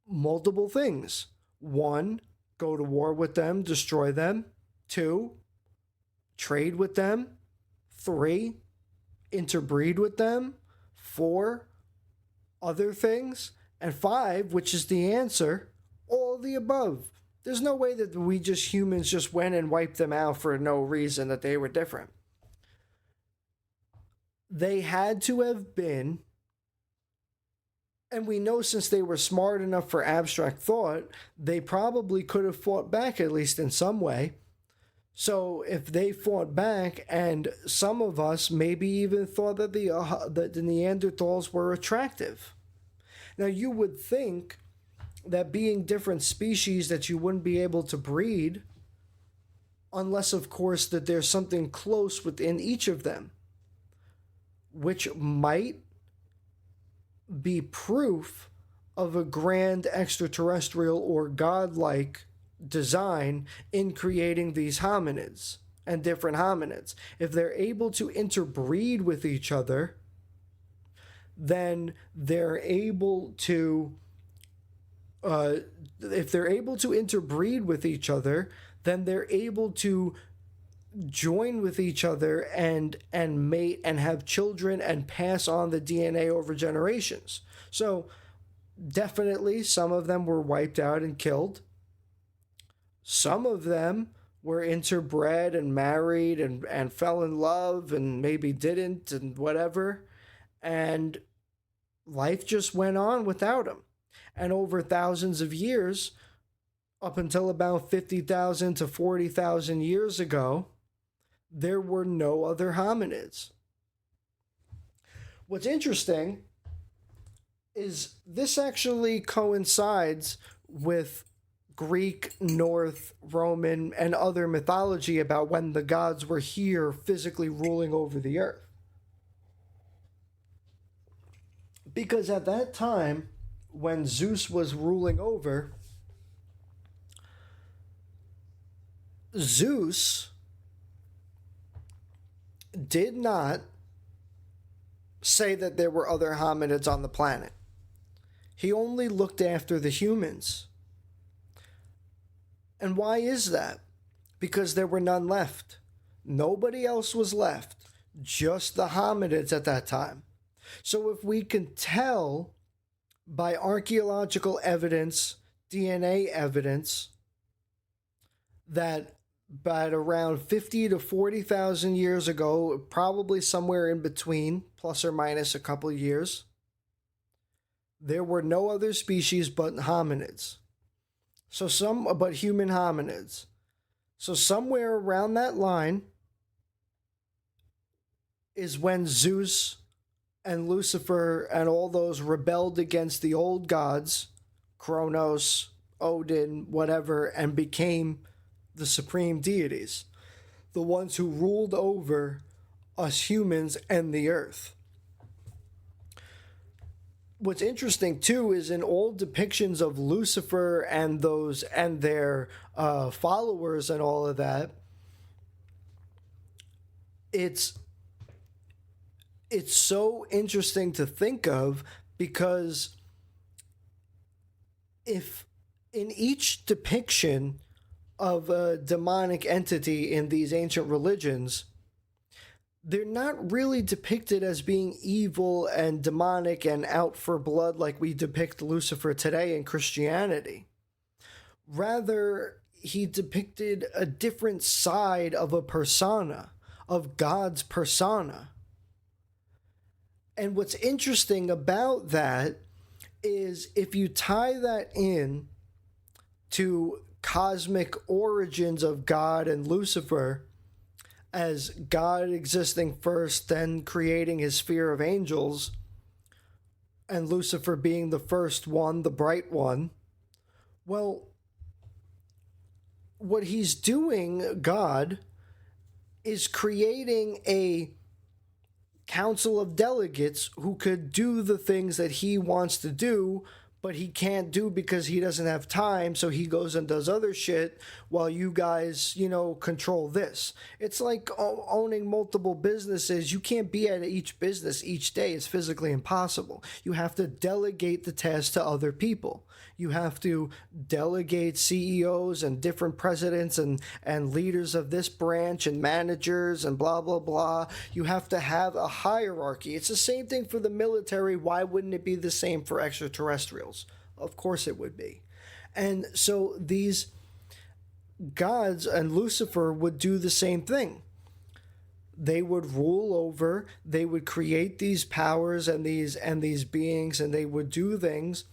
multiple things. One, go to war with them, destroy them. Two, trade with them. Three, interbreed with them. Four, other things. And five, which is the answer, all of the above. There's no way that humans just went and wiped them out for no reason, that they were different. They had to have been, and we know since they were smart enough for abstract thought, they probably could have fought back at least in some way. So if they fought back, and some of us maybe even thought that the Neanderthals were attractive. Now you would think that being different species that you wouldn't be able to breed, unless of course that there's something close within each of them, which might be proof of a grand extraterrestrial or godlike design in creating these hominids and different hominids. If they're able to interbreed with each other, then they're able to interbreed with each other, then they're able to join with each other and mate and have children and pass on the DNA over generations. So definitely some of them were wiped out and killed. Some of them were interbred and married and fell in love and maybe didn't and whatever. And life just went on without them. And over thousands of years, up until about 50,000 to 40,000 years ago, there were no other hominids. What's interesting is this actually coincides with Greek, North, Roman, and other mythology about when the gods were here physically ruling over the earth. Because at that time, when Zeus was ruling over, Zeus did not say that there were other hominids on the planet. He only looked after the humans. And why is that? Because there were none left. Nobody else was left, just the hominids at that time. So if we can tell by archaeological evidence, DNA evidence, that but around 50 to 40,000 years ago, probably somewhere in between, plus or minus a couple of years, there were no other species but hominids. But human hominids. So somewhere around that line is when Zeus and Lucifer and all those rebelled against the old gods, Kronos, Odin, whatever, and became the supreme deities, the ones who ruled over us humans and the earth. What's interesting too is in old depictions of Lucifer and those and their followers and all of that, it's so interesting to think of, because if in each depiction of a demonic entity in these ancient religions, they're not really depicted as being evil and demonic and out for blood like we depict Lucifer today in Christianity. Rather, he depicted a different side of a persona, of God's persona. And what's interesting about that is if you tie that in to cosmic origins of God and Lucifer, as God existing first, then creating his sphere of angels, and Lucifer being the first one, the bright one, well, what he's doing, God, is creating a council of delegates who could do the things that he wants to do, but he can't do because he doesn't have time, so he goes and does other shit while you guys, control this. It's like owning multiple businesses. You can't be at each business each day. It's physically impossible. You have to delegate the task to other people. You have to delegate CEOs and different presidents and leaders of this branch and managers and blah, blah, blah. You have to have a hierarchy. It's the same thing for the military. Why wouldn't it be the same for extraterrestrials? Of course it would be. And so these gods and Lucifer would do the same thing. They would rule over, they would create these powers and these beings, and they would do things,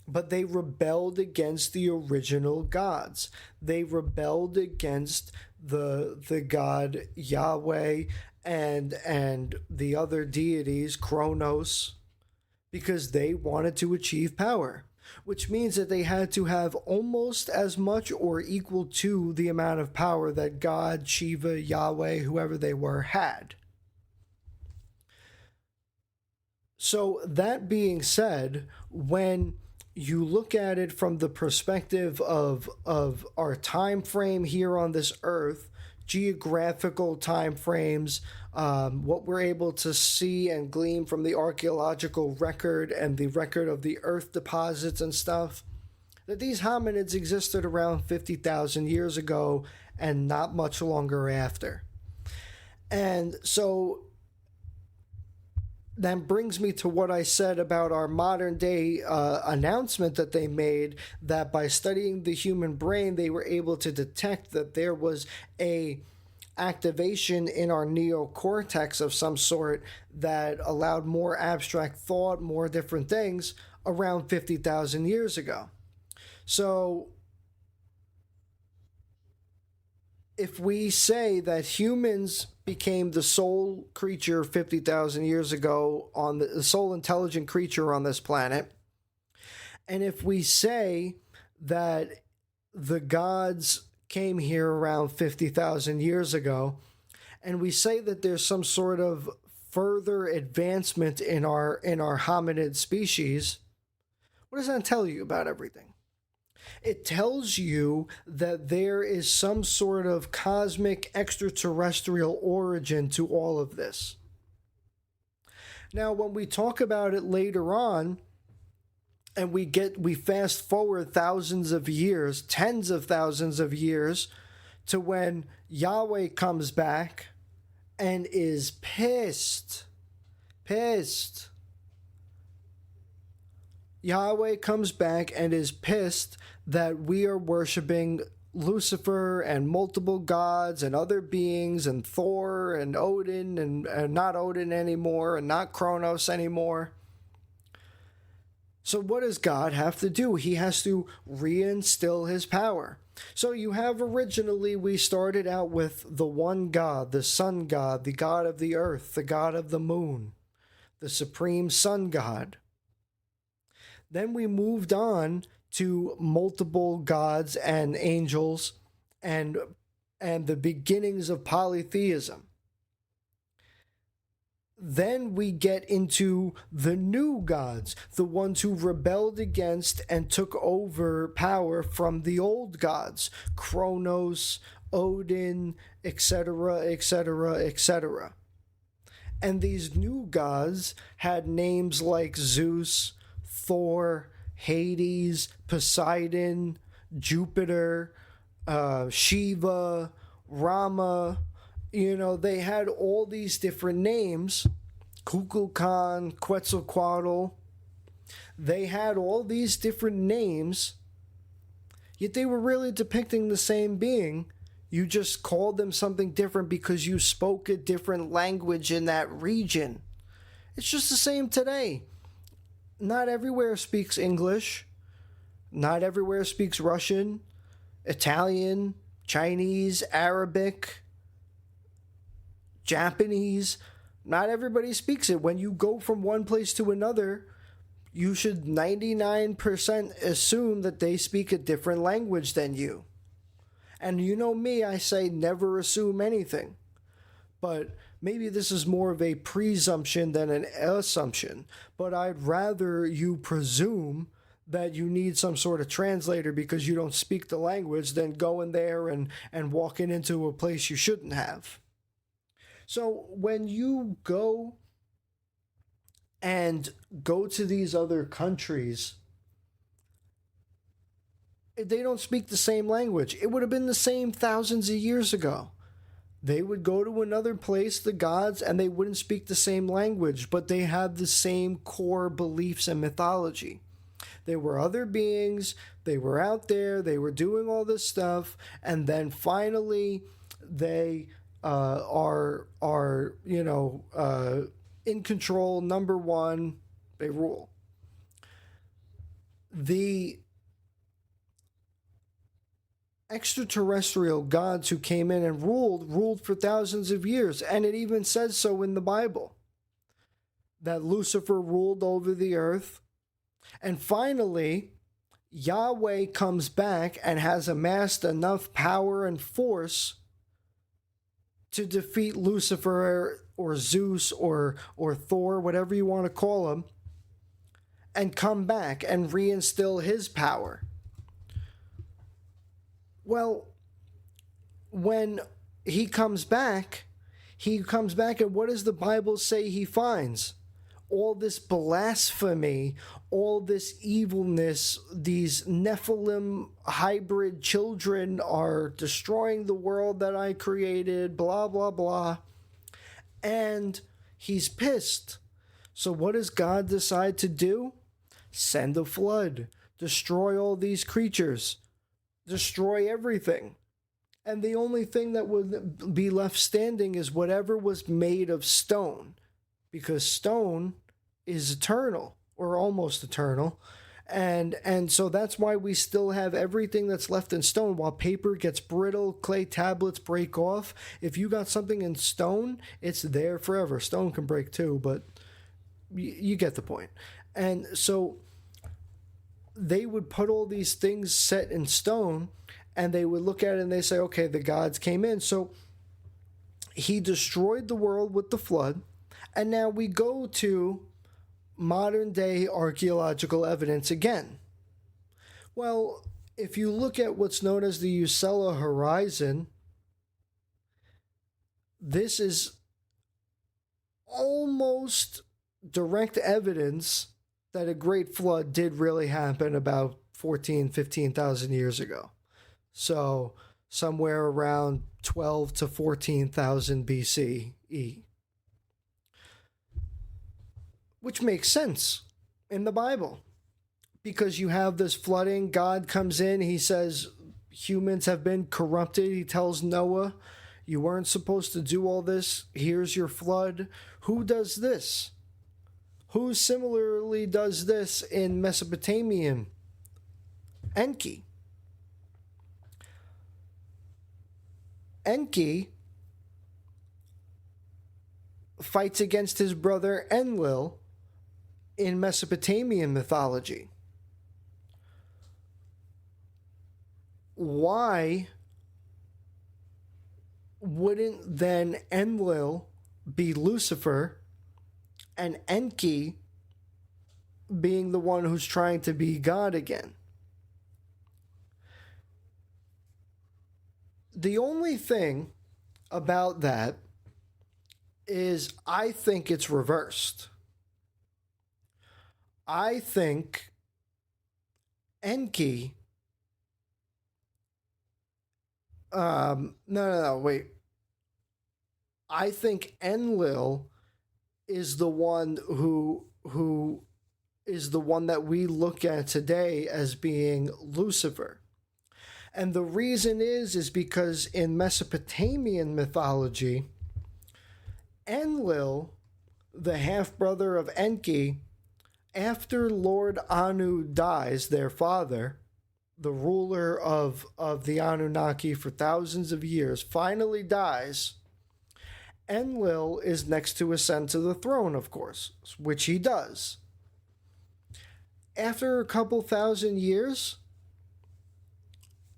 but they rebelled against the original gods. They rebelled against the god Yahweh and the other deities, Kronos, because they wanted to achieve power, which means that they had to have almost as much or equal to the amount of power that God, Shiva, Yahweh, whoever they were, had. So that being said, when you look at it from the perspective of our time frame here on this earth, geographical time frames, what we're able to see and glean from the archaeological record and the record of the earth deposits and stuff, that these hominids existed around 50,000 years ago and not much longer after. And so that brings me to what I said about our modern day announcement that they made, that by studying the human brain, they were able to detect that there was a activation in our neocortex of some sort that allowed more abstract thought, more different things around 50,000 years ago. So if we say that humans became the sole creature 50,000 years ago, on the sole intelligent creature on this planet, and if we say that the gods came here around 50,000 years ago, and we say that there's some sort of further advancement in our hominid species, what does that tell you about everything? It tells you that there is some sort of cosmic extraterrestrial origin to all of this. Now, when we talk about it later on, And we fast forward thousands of years, tens of thousands of years, to when Yahweh comes back and is pissed. Pissed. Yahweh comes back and is pissed that we are worshiping Lucifer and multiple gods and other beings and Thor and Odin and not Odin anymore and not Kronos anymore. So what does God have to do? He has to reinstill his power. So you have originally, we started out with the one God, the sun God, the God of the earth, the God of the moon, the supreme sun God. Then we moved on to multiple gods and angels and the beginnings of polytheism. Then we get into the new gods, the ones who rebelled against and took over power from the old gods, Kronos, Odin, etc., etc., etc. And these new gods had names like Zeus, Thor, Hades, Poseidon, Jupiter, Shiva, Rama. You know, they had all these different names. Kukulkan, Quetzalcoatl. They had all these different names, yet they were really depicting the same being. You just called them something different because you spoke a different language in that region. It's just the same today. Not everywhere speaks English. Not everywhere speaks Russian, Italian, Chinese, Arabic, Japanese. Not everybody speaks it. When you go from one place to another, you should 99% assume that they speak a different language than you. And you know me, I say never assume anything. But maybe this is more of a presumption than an assumption. But I'd rather you presume that you need some sort of translator because you don't speak the language than going there and walking into a place you shouldn't have. So when you go to these other countries, they don't speak the same language. It would have been the same thousands of years ago. They would go to another place, the gods, and they wouldn't speak the same language, but they had the same core beliefs and mythology. They were other beings, they were out there, they were doing all this stuff, and then finally they are in control. Number one, they rule. The extraterrestrial gods who came in and ruled for thousands of years, and it even says so in the Bible that Lucifer ruled over the earth. And finally, Yahweh comes back and has amassed enough power and force to defeat Lucifer or Zeus or Thor, whatever you want to call him, and come back and reinstill his power. Well, when he comes back, and what does the Bible say he finds? All this blasphemy, all this evilness, these Nephilim hybrid children are destroying the world that I created, blah, blah, blah. And he's pissed. So what does God decide to do? Send a flood, destroy all these creatures, destroy everything. And the only thing that would be left standing is whatever was made of stone, because stone is eternal, or almost eternal. And so that's why we still have everything that's left in stone. While paper gets brittle, clay tablets break off. If you got something in stone, it's there forever. Stone can break too, but you get the point. And so they would put all these things set in stone, and they would look at it and they say, okay, the gods came in. So he destroyed the world with the flood. And now we go to modern day archaeological evidence again. Well, if you look at what's known as the Usella Horizon, this is almost direct evidence that a great flood did really happen about 15,000 years ago. So somewhere around 12 to 14,000 BCE. Which makes sense in the Bible. Because you have this flooding, God comes in, he says humans have been corrupted. He tells Noah, you weren't supposed to do all this. Here's your flood. Who does this? Who similarly does this in Mesopotamian? Enki. Enki fights against his brother Enlil in Mesopotamian mythology. Why wouldn't then Enlil be Lucifer and Enki being the one who's trying to be God again? The only thing about that is I think it's reversed. I think Enki... No, wait. I think Enlil is the one who is the one that we look at today as being Lucifer. And the reason is because in Mesopotamian mythology, Enlil, the half-brother of Enki, after Lord Anu dies, their father, the ruler of the Anunnaki for thousands of years, finally dies, Enlil is next to ascend to the throne, of course, which he does. After a couple thousand years,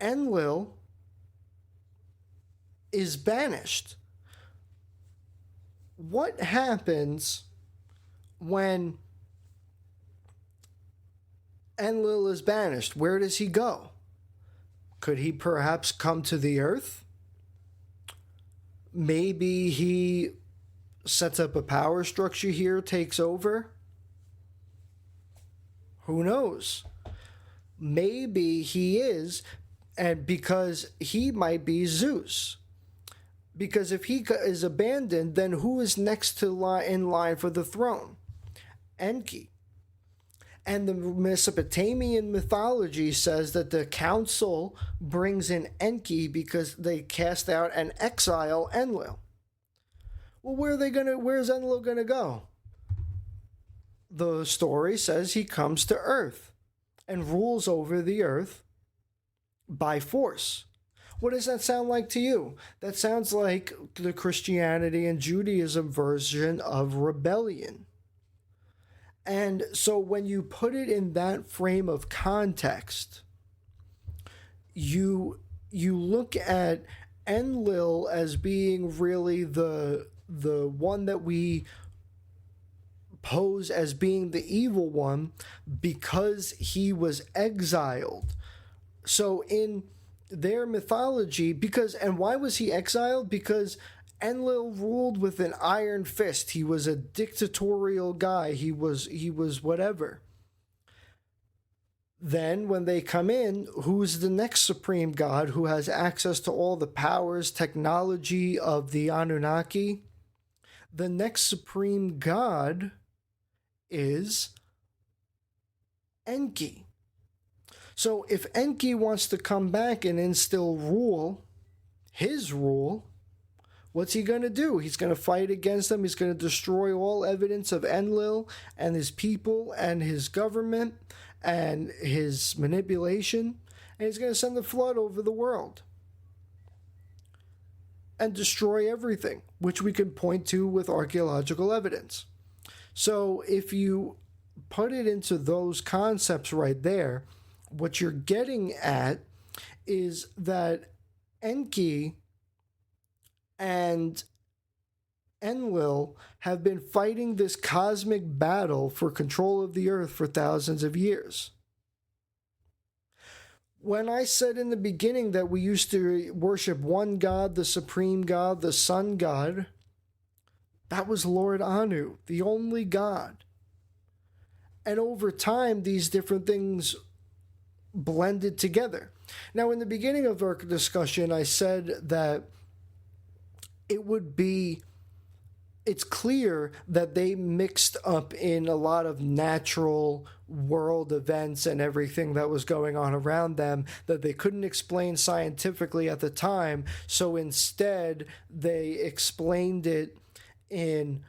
Enlil is banished. What happens when Enlil is banished? Where does he go? Could he perhaps come to the earth? Maybe he sets up a power structure here, takes over? Who knows? Maybe he is, and because he might be Zeus. Because if he is abandoned, then who is next in line for the throne? Enki. And the Mesopotamian mythology says that the council brings in Enki because they cast out and exile Enlil. Well, where's Enlil gonna go? The story says he comes to Earth and rules over the Earth by force. What does that sound like to you? That sounds like the Christianity and Judaism version of rebellion. And so when you put it in that frame of context, you look at Enlil as being really the one that we pose as being the evil one because he was exiled. So in their mythology, and why was he exiled? Because Enlil ruled with an iron fist. He was a dictatorial guy. He was whatever. Then when they come in, who's the next supreme god who has access to all the powers, technology of the Anunnaki? The next supreme god is Enki. So if Enki wants to come back and instill rule, his rule, what's he going to do? He's going to fight against them. He's going to destroy all evidence of Enlil and his people and his government and his manipulation. And he's going to send a flood over the world and destroy everything, which we can point to with archaeological evidence. So if you put it into those concepts right there, what you're getting at is that Enki and Enlil have been fighting this cosmic battle for control of the earth for thousands of years. When I said in the beginning that we used to worship one God, the supreme God, the sun god, that was Lord Anu, the only God. And over time, these different things blended together. Now, in the beginning of our discussion, I said that it's clear that they mixed up in a lot of natural world events and everything that was going on around them that they couldn't explain scientifically at the time. So instead, they explained it in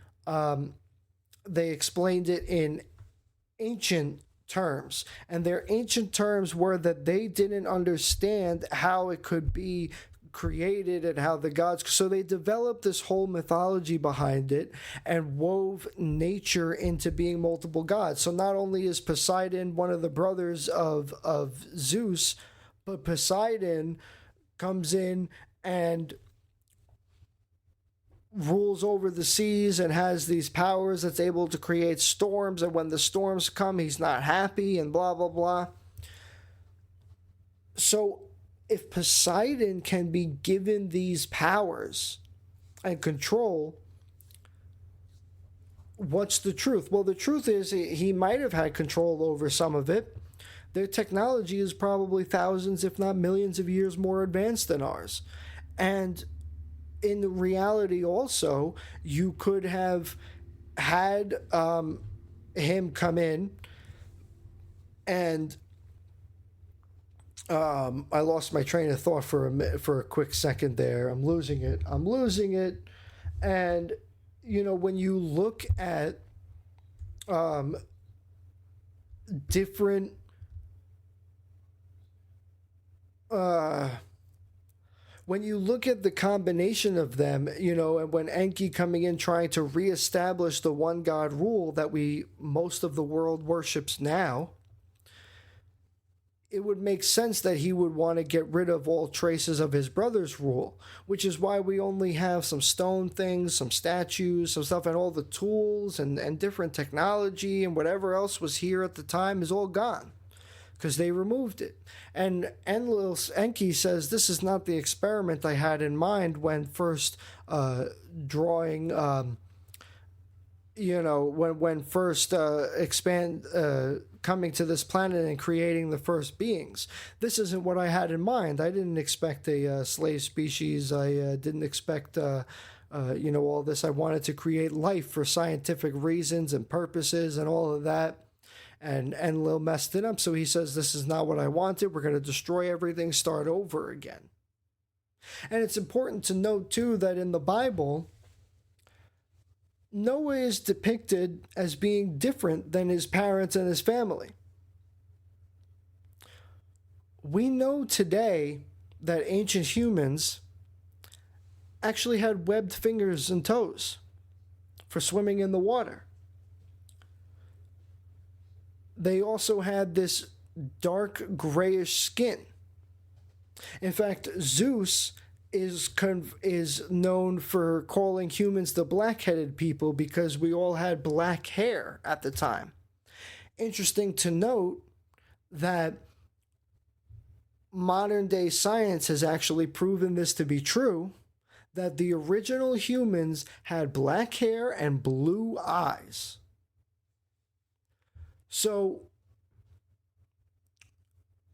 ancient terms, and their ancient terms were that they didn't understand how it could be created and how the gods, so they developed this whole mythology behind it and wove nature into being multiple gods. So not only is Poseidon one of the brothers of Zeus, but Poseidon comes in and rules over the seas and has these powers that's able to create storms, and when the storms come, he's not happy and blah blah blah. So if Poseidon can be given these powers and control, what's the truth? Well, the truth is he might have had control over some of it. Their technology is probably thousands, if not millions of years more advanced than ours. And in reality also, you could have had him come in and I lost my train of thought for a quick second there. I'm losing it. And, when you look at different when you look at the combination of them, and when Enki coming in trying to reestablish the one God rule that most of the world worships now, it would make sense that he would want to get rid of all traces of his brother's rule, which is why we only have some stone things, some statues, some stuff, and all the tools and different technology and whatever else was here at the time is all gone because they removed it. And Enki says, this is not the experiment I had in mind when first drawing, when first coming to this planet and creating the first beings. This isn't what I had in mind. I didn't expect a slave species. I didn't expect, all this. I wanted to create life for scientific reasons and purposes and all of that. And Enlil messed it up. So he says, this is not what I wanted. We're going to destroy everything, start over again. And it's important to note, too, that in the Bible, Noah is depicted as being different than his parents and his family. We know today that ancient humans actually had webbed fingers and toes for swimming in the water. They also had this dark grayish skin. In fact, Zeus is known for calling humans the black-headed people because we all had black hair at the time. Interesting to note that modern-day science has actually proven this to be true, that the original humans had black hair and blue eyes. So,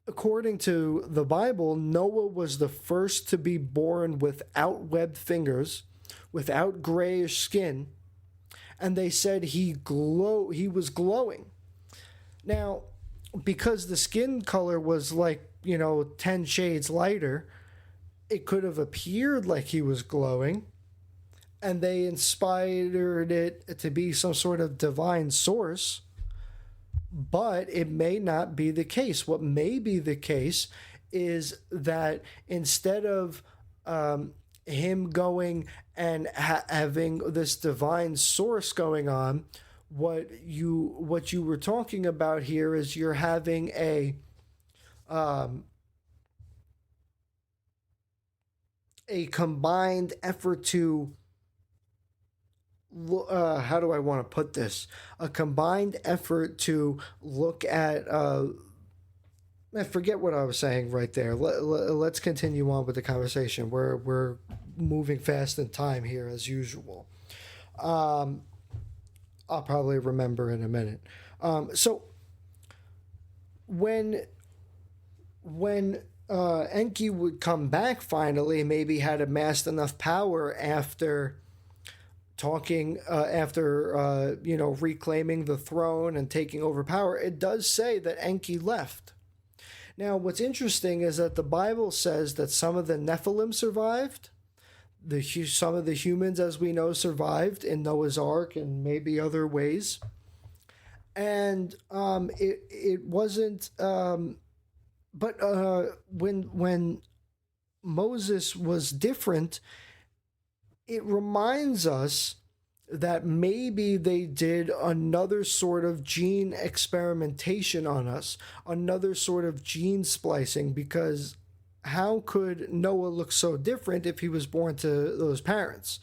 according to the Bible, Noah was the first to be born without webbed fingers, without grayish skin, and they said he was glowing. Now, because the skin color was 10 shades lighter, it could have appeared like he was glowing, and they inspired it to be some sort of divine source. But it may not be the case. What may be the case is that instead of him going and having this divine source going on, what you were talking about here is you're having a combined effort to how do I want to put this? A combined effort to look at. I forget what I was saying right there. Let's continue on with the conversation. We're moving fast in time here as usual. I'll probably remember in a minute. So when Enki would come back finally, maybe had amassed enough power after reclaiming the throne and taking over power, it does say that Enki left. Now, what's interesting is that the Bible says that some of the Nephilim survived. Some of the humans, as we know, survived in Noah's Ark and maybe other ways. And it wasn't... But when Moses was different, it reminds us that maybe they did another sort of gene experimentation on us, another sort of gene splicing, because how could Noah look so different if he was born to those parents?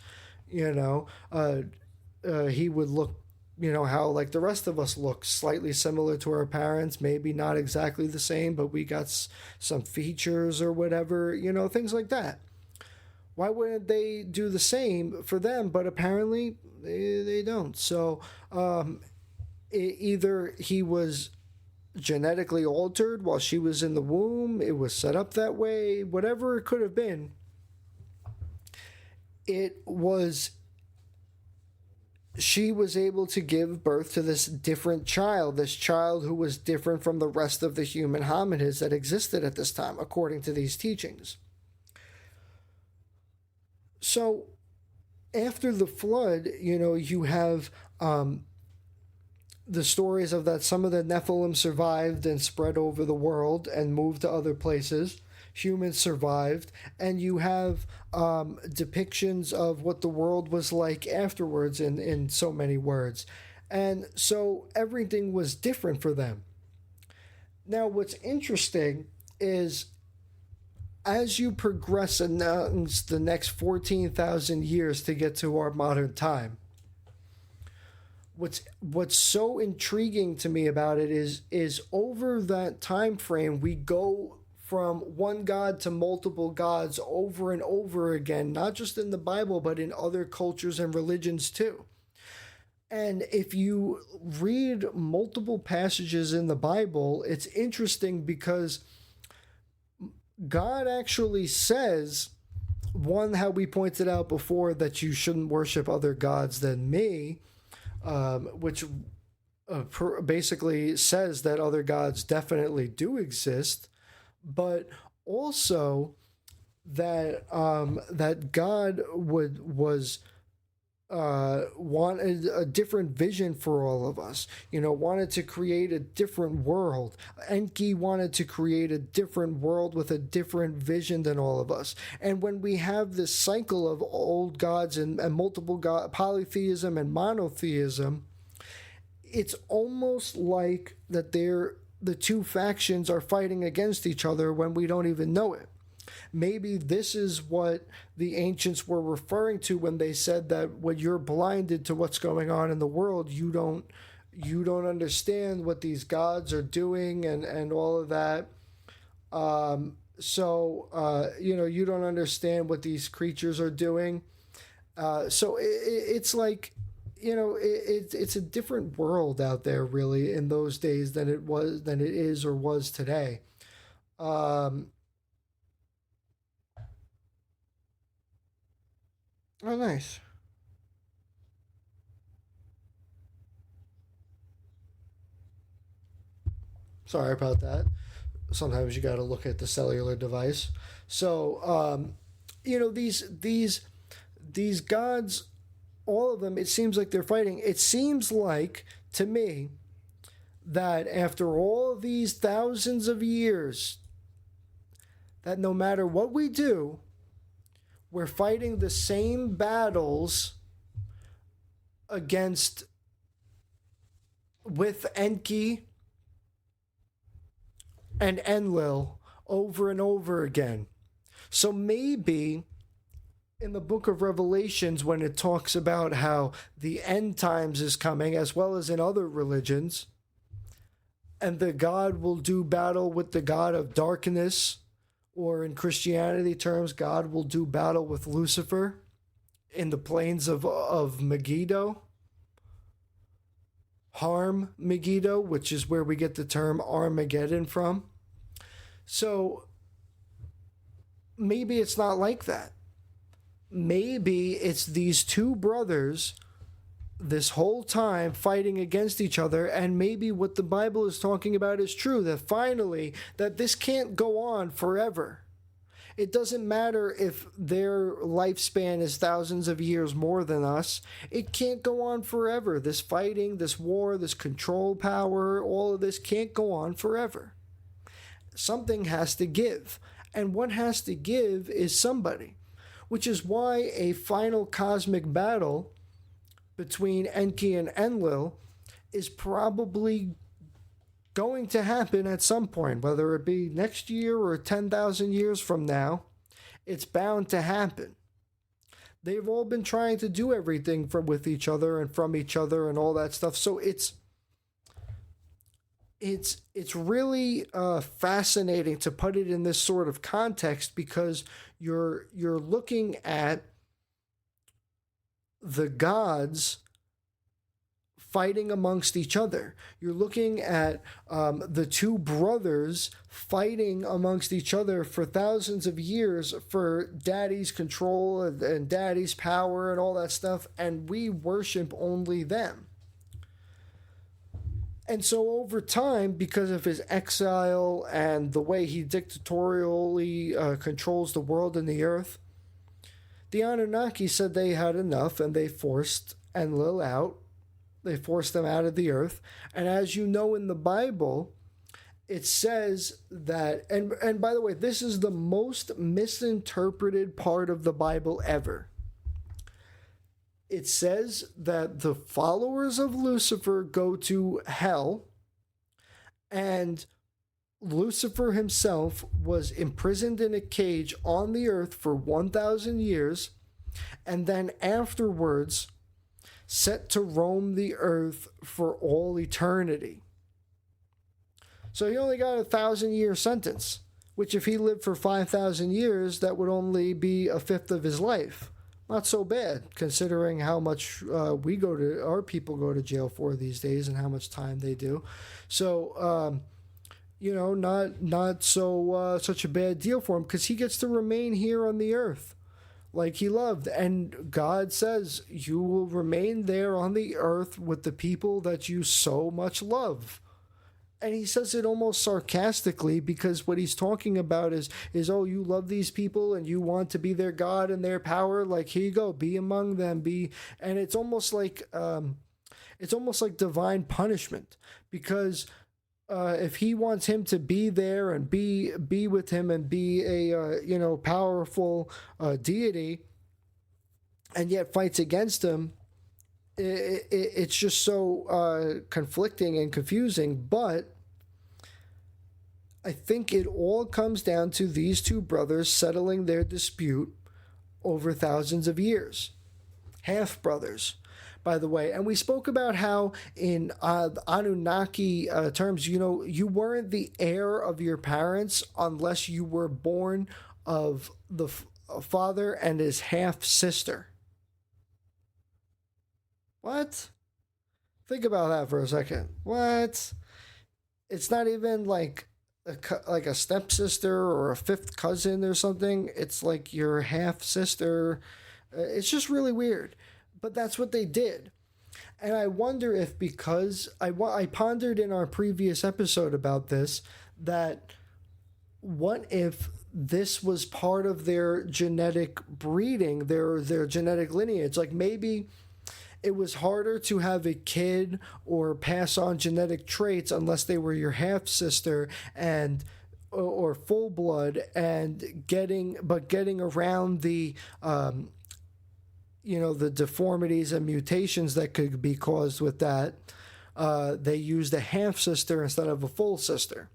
He would look, how like the rest of us look, slightly similar to our parents, maybe not exactly the same, but we got some features or whatever, things like that. Why wouldn't they do the same for them? But apparently they don't. So either he was genetically altered while she was in the womb, it was set up that way, whatever it could have been, she was able to give birth to this different child, this child who was different from the rest of the human hominids that existed at this time, according to these teachings. So after the flood, you have the stories of that some of the Nephilim survived and spread over the world and moved to other places. Humans survived, and you have depictions of what the world was like afterwards in so many words. And so everything was different for them. Now, what's interesting is as you progress in the next 14,000 years to get to our modern time, what's so intriguing to me about it is over that time frame we go from one God to multiple gods over and over again, not just in the Bible, but in other cultures and religions too. And if you read multiple passages in the Bible, it's interesting because God actually says, one, how we pointed out before, that you shouldn't worship other gods than me, which basically says that other gods definitely do exist. But also that that God wanted a different vision for all of us. Wanted to create a different world. Enki wanted to create a different world with a different vision than all of us. And when we have this cycle of old gods and multiple god polytheism and monotheism, it's almost like that the two factions are fighting against each other when we don't even know it. Maybe this is what the ancients were referring to when they said that when you're blinded to what's going on in the world, you don't understand what these gods are doing and all of that. You don't understand what these creatures are doing. So it's like, it's a different world out there really in those days than it is or was today. Oh, nice. Sorry about that. Sometimes you got to look at the cellular device. So, these gods, all of them, it seems like they're fighting. It seems like, to me, that after all these thousands of years, that no matter what we do, we're fighting the same battles with Enki and Enlil over and over again. So maybe in the book of Revelations, when it talks about how the end times is coming, as well as in other religions, and the God will do battle with the God of darkness, or in Christianity terms, God will do battle with Lucifer in the plains of Megiddo. harm Megiddo, which is where we get the term Armageddon from. So maybe it's not like that. Maybe it's these two brothers this whole time fighting against each other, and maybe what the Bible is talking about is true, that finally that this can't go on forever. It doesn't matter if their lifespan is thousands of years more than us. It can't go on forever. This fighting, this war, this control power, all of this can't go on forever. Something has to give. And what has to give is somebody. Which is why a final cosmic battle between Enki and Enlil is probably going to happen at some point, whether it be next year or 10,000 years from now. It's bound to happen. They've all been trying to do everything with each other and from each other and all that stuff. So it's really fascinating to put it in this sort of context, because you're looking at the gods fighting amongst each other. You're looking at the two brothers fighting amongst each other for thousands of years for daddy's control and daddy's power and all that stuff, and we worship only them. And so over time, because of his exile and the way he dictatorially controls the world and the earth, the Anunnaki said they had enough, and they forced Enlil out. They forced them out of the earth. And as you know, in the Bible, it says that, and by the way, this is the most misinterpreted part of the Bible ever. It says that the followers of Lucifer go to hell, and Lucifer himself was imprisoned in a cage on the earth for 1,000 years, and then afterwards set to roam the earth for all eternity. So he only got a 1,000-year sentence, which if he lived for 5,000 years, that would only be a fifth of his life. Not so bad, considering how much our people go to jail for these days and how much time they do. So, not so such a bad deal for him, because he gets to remain here on the earth like he loved. And God says, you will remain there on the earth with the people that you so much love. And he says it almost sarcastically, because what he's talking about is oh, you love these people and you want to be their God and their power. Like, here you go, be among them, and it's almost like divine punishment, because if he wants him to be there and be with him and be a powerful deity, and yet fights against him, it's just so conflicting and confusing. But I think it all comes down to these two brothers settling their dispute over thousands of years. Half brothers, by the way. And we spoke about how in Anunnaki terms, you weren't the heir of your parents unless you were born of the father and his half sister. What? Think about that for a second. What? It's not even like a stepsister or a fifth cousin or something. It's like your half sister. It's just really weird. But that's what they did. And I wonder if, because I pondered in our previous episode about this, that what if this was part of their genetic breeding, their genetic lineage? Like, maybe it was harder to have a kid or pass on genetic traits unless they were your half sister or full blood, and getting around the the deformities and mutations that could be caused with that. They used a half sister instead of a full sister.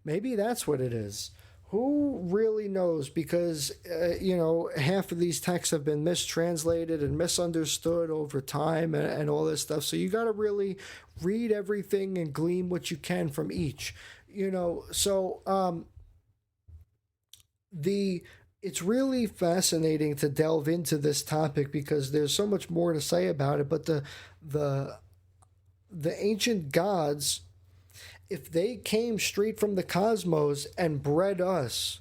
Maybe that's what it is. Who really knows? Because, half of these texts have been mistranslated and misunderstood over time and all this stuff. So you got to really read everything and glean what you can from each. It's really fascinating to delve into this topic, because there's so much more to say about it. But the the ancient gods, if they came straight from the cosmos and bred us,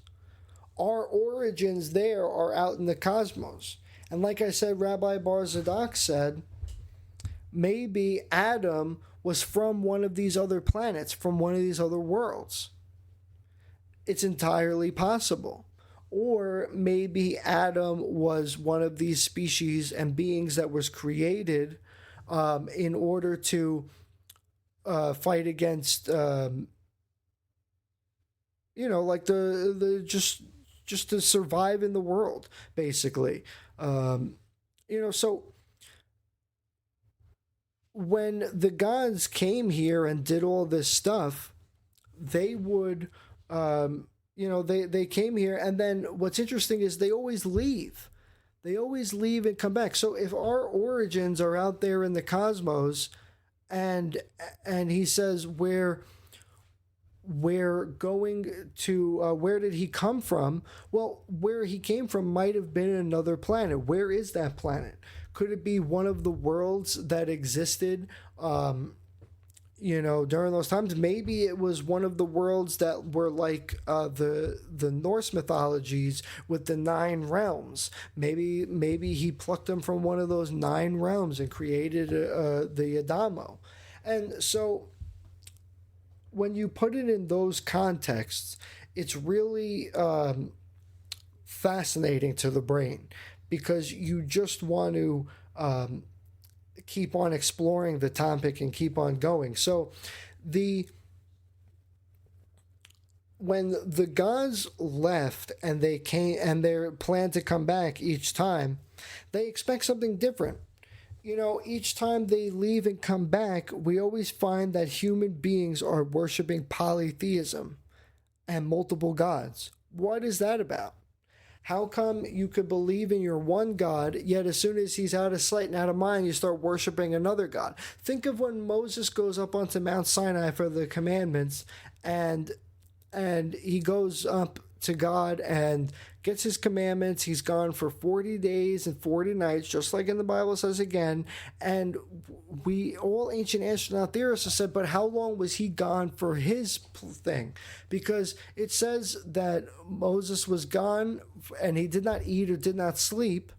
our origins there are out in the cosmos. And like I said, Rabbi Bar Zadok said, maybe Adam was from one of these other planets, from one of these other worlds. It's entirely possible. Or maybe Adam was one of these species and beings that was created in order to fight against, like the just to survive in the world, basically. So when the gods came here and did all this stuff, they would, they came here, and then what's interesting is they always leave. They always leave and come back. So if our origins are out there in the cosmos, and he says we're going to, where did he come from? Well, where he came from might have been another planet. Where is that planet? Could it be one of the worlds that existed, during those times? Maybe it was one of the worlds that were like the Norse mythologies with the 9 realms. Maybe he plucked them from one of those 9 realms and created the Adamo. And so when you put it in those contexts, it's really fascinating to the brain, because you just want to keep on exploring the topic and keep on going. So when the gods left and they came and they plan to come back each time, they expect something different. Each time they leave and come back, we always find that human beings are worshiping polytheism and multiple gods. What is that about? How come you could believe in your one God, yet as soon as he's out of sight and out of mind, you start worshiping another God? Think of when Moses goes up onto Mount Sinai for the commandments, and he goes up to God and gets his commandments. He's gone for 40 days and 40 nights, just like in the Bible says again. And all ancient astronaut theorists have said, but how long was he gone for his thing? Because it says that Moses was gone and he did not eat or did not sleep.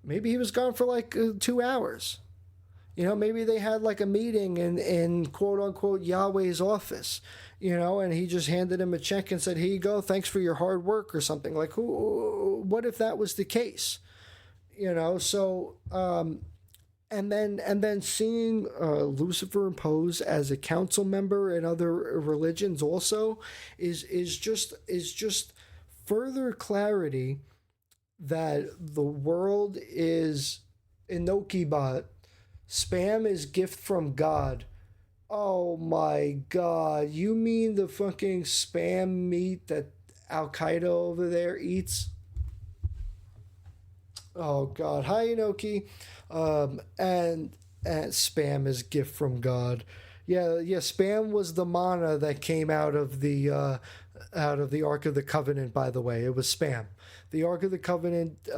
Maybe he was gone for like 2 hours. Maybe they had like a meeting in quote unquote Yahweh's office, and he just handed him a check and said, here you go, thanks for your hard work, or something. Like, what if that was the case? So, and then seeing Lucifer pose as a council member in other religions also is just further clarity that the world is Enochibot. Spam is gift from God. Oh my God. You mean the fucking spam meat that Al-Qaeda over there eats? Oh God. Hi, Enochi. And spam is gift from God. Yeah, spam was the manna that came out of the Ark of the Covenant, by the way. It was spam. The Ark of the Covenant,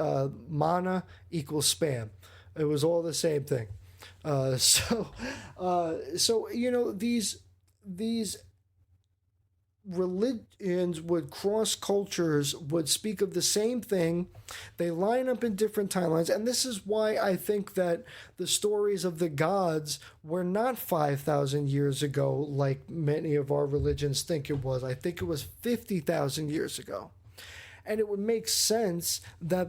manna equals spam. It was all the same thing. So these religions would cross cultures, would speak of the same thing. They line up in different timelines, and this is why I think that the stories of the gods were not 5,000 years ago like many of our religions think it was. I think it was 50,000 years ago. And it would make sense that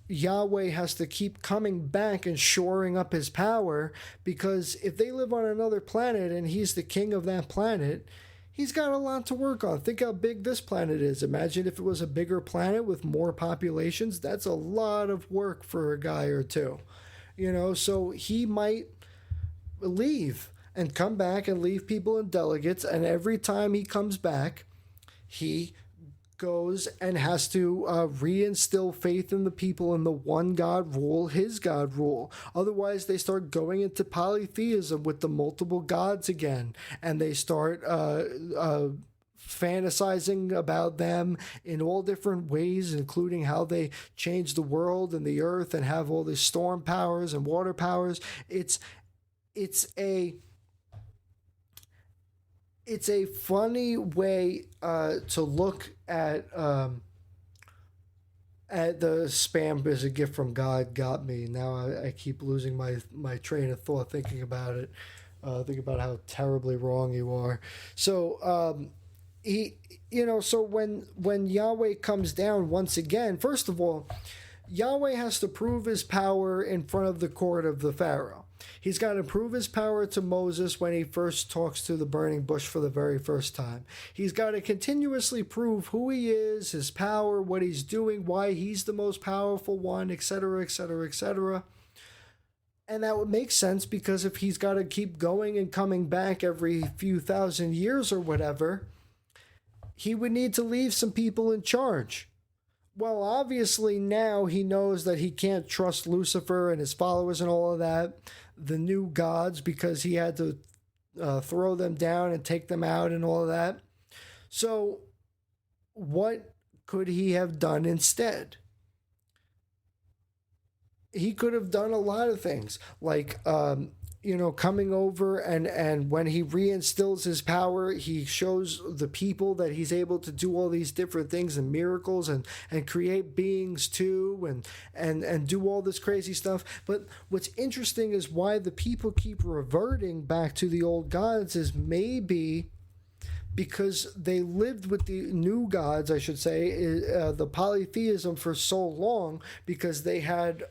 Yahweh has to keep coming back and shoring up his power, because if they live on another planet and he's the king of that planet, he's got a lot to work on. Think how big this planet is. Imagine if it was a bigger planet with more populations. That's a lot of work for a guy or two. So he might leave and come back and leave people in delegates, and every time he comes back, he goes and has to reinstill faith in the people in the one God rule, his God rule. Otherwise, they start going into polytheism with the multiple gods again, and they start fantasizing about them in all different ways, including how they change the world and the earth and have all these storm powers and water powers. It's it's a funny way to look at the spam as a gift from God got me. Now I keep losing my train of thought thinking about it. Think about how terribly wrong you are. So so when Yahweh comes down once again, first of all, Yahweh has to prove his power in front of the court of the Pharaoh. He's got to prove his power to Moses when he first talks to the burning bush for the very first time. He's got to continuously prove who he is, his power, what he's doing, why he's the most powerful one, etc., etc., etc. And that would make sense because if he's got to keep going and coming back every few thousand years or whatever, he would need to leave some people in charge. Well, obviously now he knows that he can't trust Lucifer and his followers and all of that, the new gods, because he had to throw them down and take them out and all of that. So what could he have done instead? He could have done a lot of things, like coming over and when he reinstills his power, he shows the people that he's able to do all these different things and miracles and create beings too and do all this crazy stuff. But what's interesting is why the people keep reverting back to the old gods is maybe because they lived with the new gods, I should say, the polytheism for so long, because they had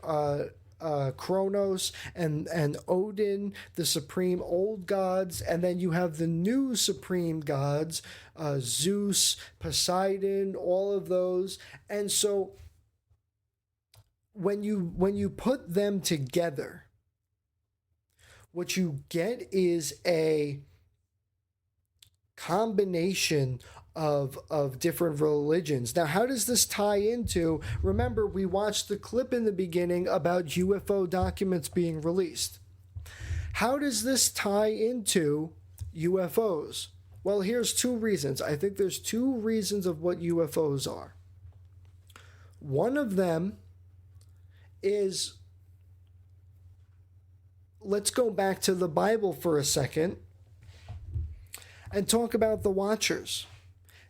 Kronos and Odin, the supreme old gods, and then you have the new supreme gods, Zeus, Poseidon, all of those. And so when you put them together, what you get is a combination of different religions. Now, how does this tie into, remember, we watched the clip in the beginning about UFO documents being released. How does this tie into UFOs? Well, here's two reasons. I think there's two reasons of what UFOs are. One of them is, let's go back to the Bible for a second and talk about the Watchers.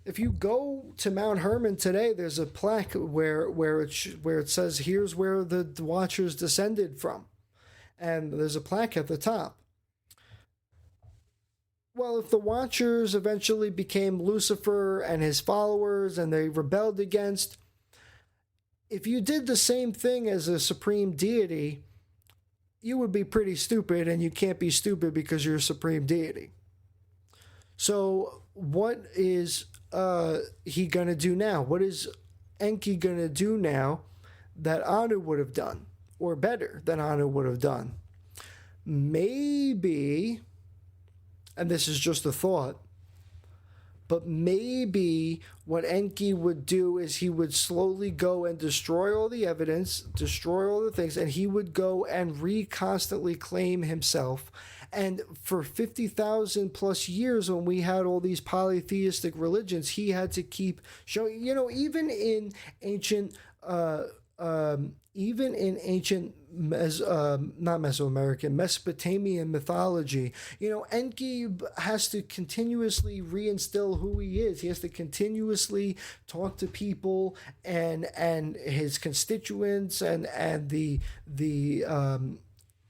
If you go to Mount Hermon today, there's a plaque where it says, here's where the Watchers descended from. And there's a plaque at the top. Well, if the Watchers eventually became Lucifer and his followers and they rebelled against, if you did the same thing as a supreme deity, you would be pretty stupid, and you can't be stupid because you're a supreme deity. So what is he going to do now? What is Enki going to do now that Anu would have done, or better than Anu would have done? Maybe, and this is just a thought, but maybe what Enki would do is he would slowly go and destroy all the evidence, destroy all the things, and he would go and constantly claim himself. And for 50,000 plus years, when we had all these polytheistic religions, he had to keep showing, even in ancient, not Mesoamerican, Mesopotamian mythology, Enki has to continuously reinstill who he is. He has to continuously talk to people and his constituents and the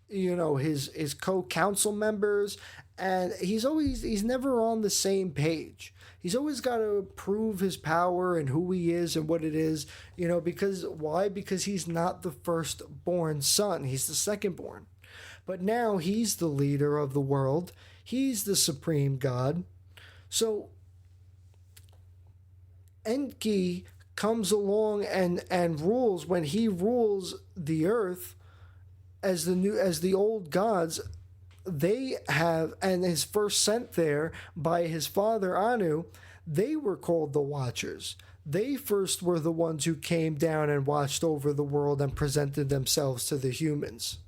his co-council members, and he's never on the same page. He's always got to prove his power and who he is and what it is, because why? Because he's not the firstborn son. He's the secondborn. But now he's the leader of the world. He's the supreme God. So Enki comes along and rules. When he rules the earth as the old gods, they have, and his first sent there by his father Anu, they were called the Watchers. They first were the ones who came down and watched over the world and presented themselves to the humans.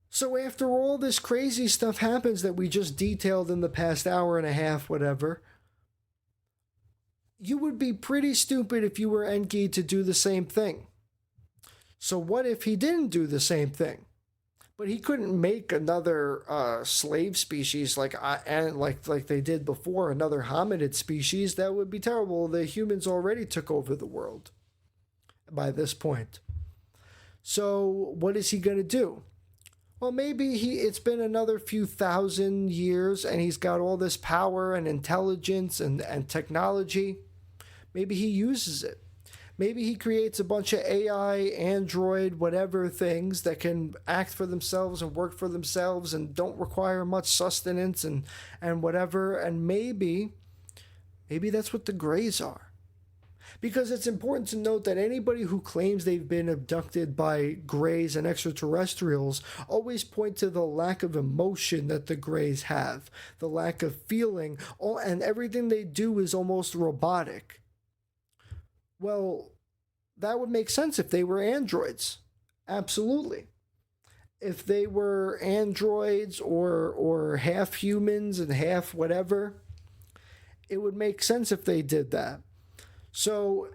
So after all this crazy stuff happens that we just detailed in the past hour and a half, whatever, you would be pretty stupid if you were Enki to do the same thing. So what if he didn't do the same thing? But he couldn't make another slave species like they did before, another hominid species. That would be terrible. The humans already took over the world by this point. So what is he going to do? Well, maybe it's been another few thousand years and he's got all this power and intelligence and technology. Maybe he uses it. Maybe he creates a bunch of AI, Android, whatever things that can act for themselves and work for themselves and don't require much sustenance and whatever. And maybe that's what the Greys are. Because it's important to note that anybody who claims they've been abducted by Greys and extraterrestrials always point to the lack of emotion that the Greys have, the lack of feeling, and everything they do is almost robotic. Well, that would make sense if they were androids. Absolutely. If they were androids or half humans and half whatever, it would make sense if they did that. So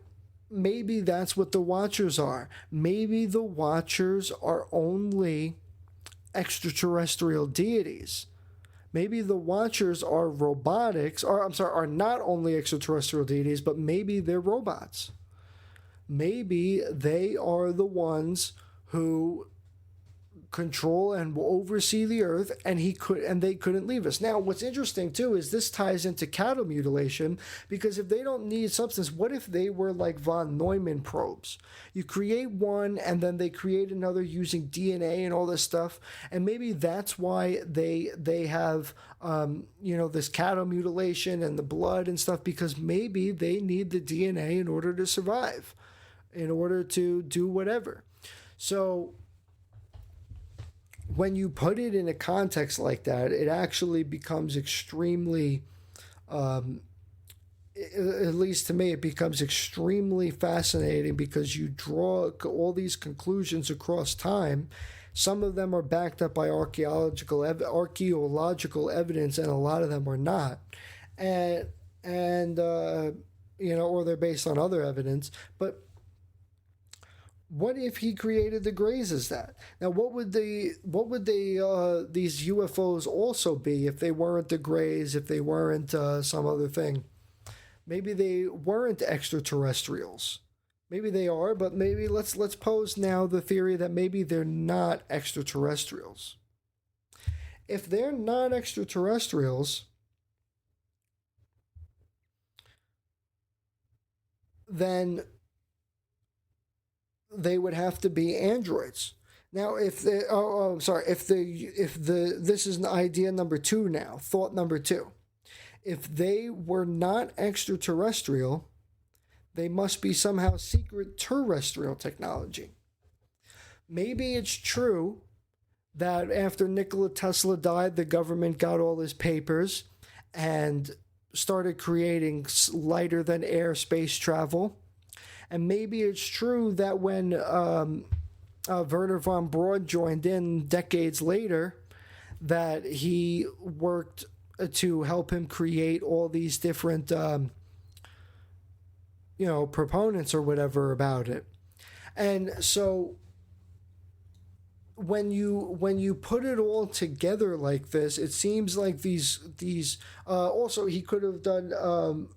maybe that's what the Watchers are. Maybe the Watchers are only extraterrestrial deities. Maybe the Watchers are are not only extraterrestrial deities, but maybe they're robots. Maybe they are the ones who control and oversee the earth, and they couldn't leave us. Now, what's interesting too is this ties into cattle mutilation, because if they don't need substance, what if they were like von Neumann probes? You create one and then they create another using DNA and all this stuff, and maybe that's why they have this cattle mutilation and the blood and stuff, because maybe they need the DNA in order to survive, in order to do whatever. So when you put it in a context like that, it actually becomes extremely, at least to me, it becomes extremely fascinating, because you draw all these conclusions across time. Some of them are backed up by archaeological evidence, and a lot of them are not. Or they're based on other evidence. But what if he created the Greys as that? Now, what would these UFOs also be if they weren't the Greys, if they weren't some other thing? Maybe they weren't extraterrestrials. Maybe they are, but maybe let's pose now the theory that maybe they're not extraterrestrials. If they're not extraterrestrials, then they would have to be androids. Now, this is idea number 2 now, thought number 2. If they were not extraterrestrial, they must be somehow secret terrestrial technology. Maybe it's true that after Nikola Tesla died, the government got all his papers and started creating lighter than air space travel. And maybe it's true that when Wernher von Braun joined in decades later, that he worked to help him create all these different, proponents or whatever about it. And so when you put it all together like this, it seems like these also he could have done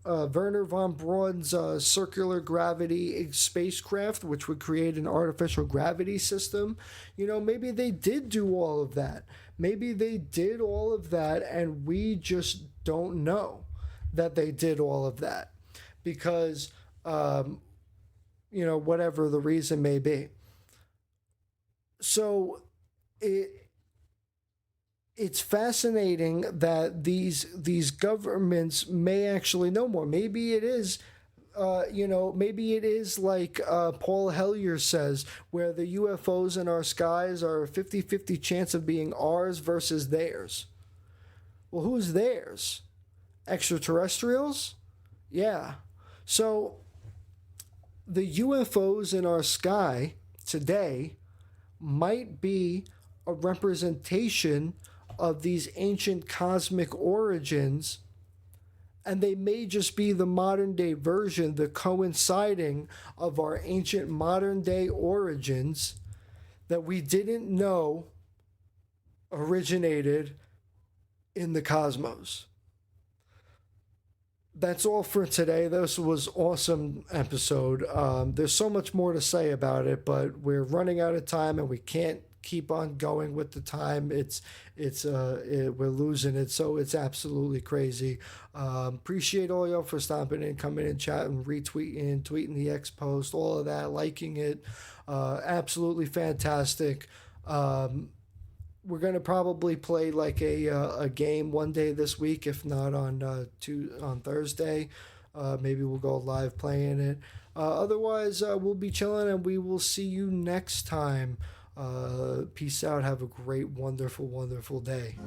Wernher von Braun's circular gravity spacecraft, which would create an artificial gravity system. Maybe they did do all of that. Maybe they did all of that, and we just don't know that they did all of that because whatever the reason may be. So it's fascinating that these governments may actually know more. Maybe it is, maybe it is like Paul Hellyer says, where the UFOs in our skies are a 50-50 chance of being ours versus theirs. Well, who's theirs? Extraterrestrials? Yeah. So the UFOs in our sky today might be a representation of these ancient cosmic origins, and they may just be the modern day version, the coinciding of our ancient modern day origins that we didn't know originated in the cosmos. That's all for today. This was awesome episode. There's so much more to say about it, but we're running out of time and we can't keep on going with the time. We're losing it, so it's absolutely crazy. Appreciate all y'all for stopping in, coming in, chatting, retweeting, tweeting the X post, all of that, liking it. Absolutely fantastic. We're gonna probably play like a game one day this week, if not on Thursday. Maybe we'll go live playing it. Otherwise, we'll be chilling, and we will see you next time. Peace out. Have a great, wonderful, wonderful day.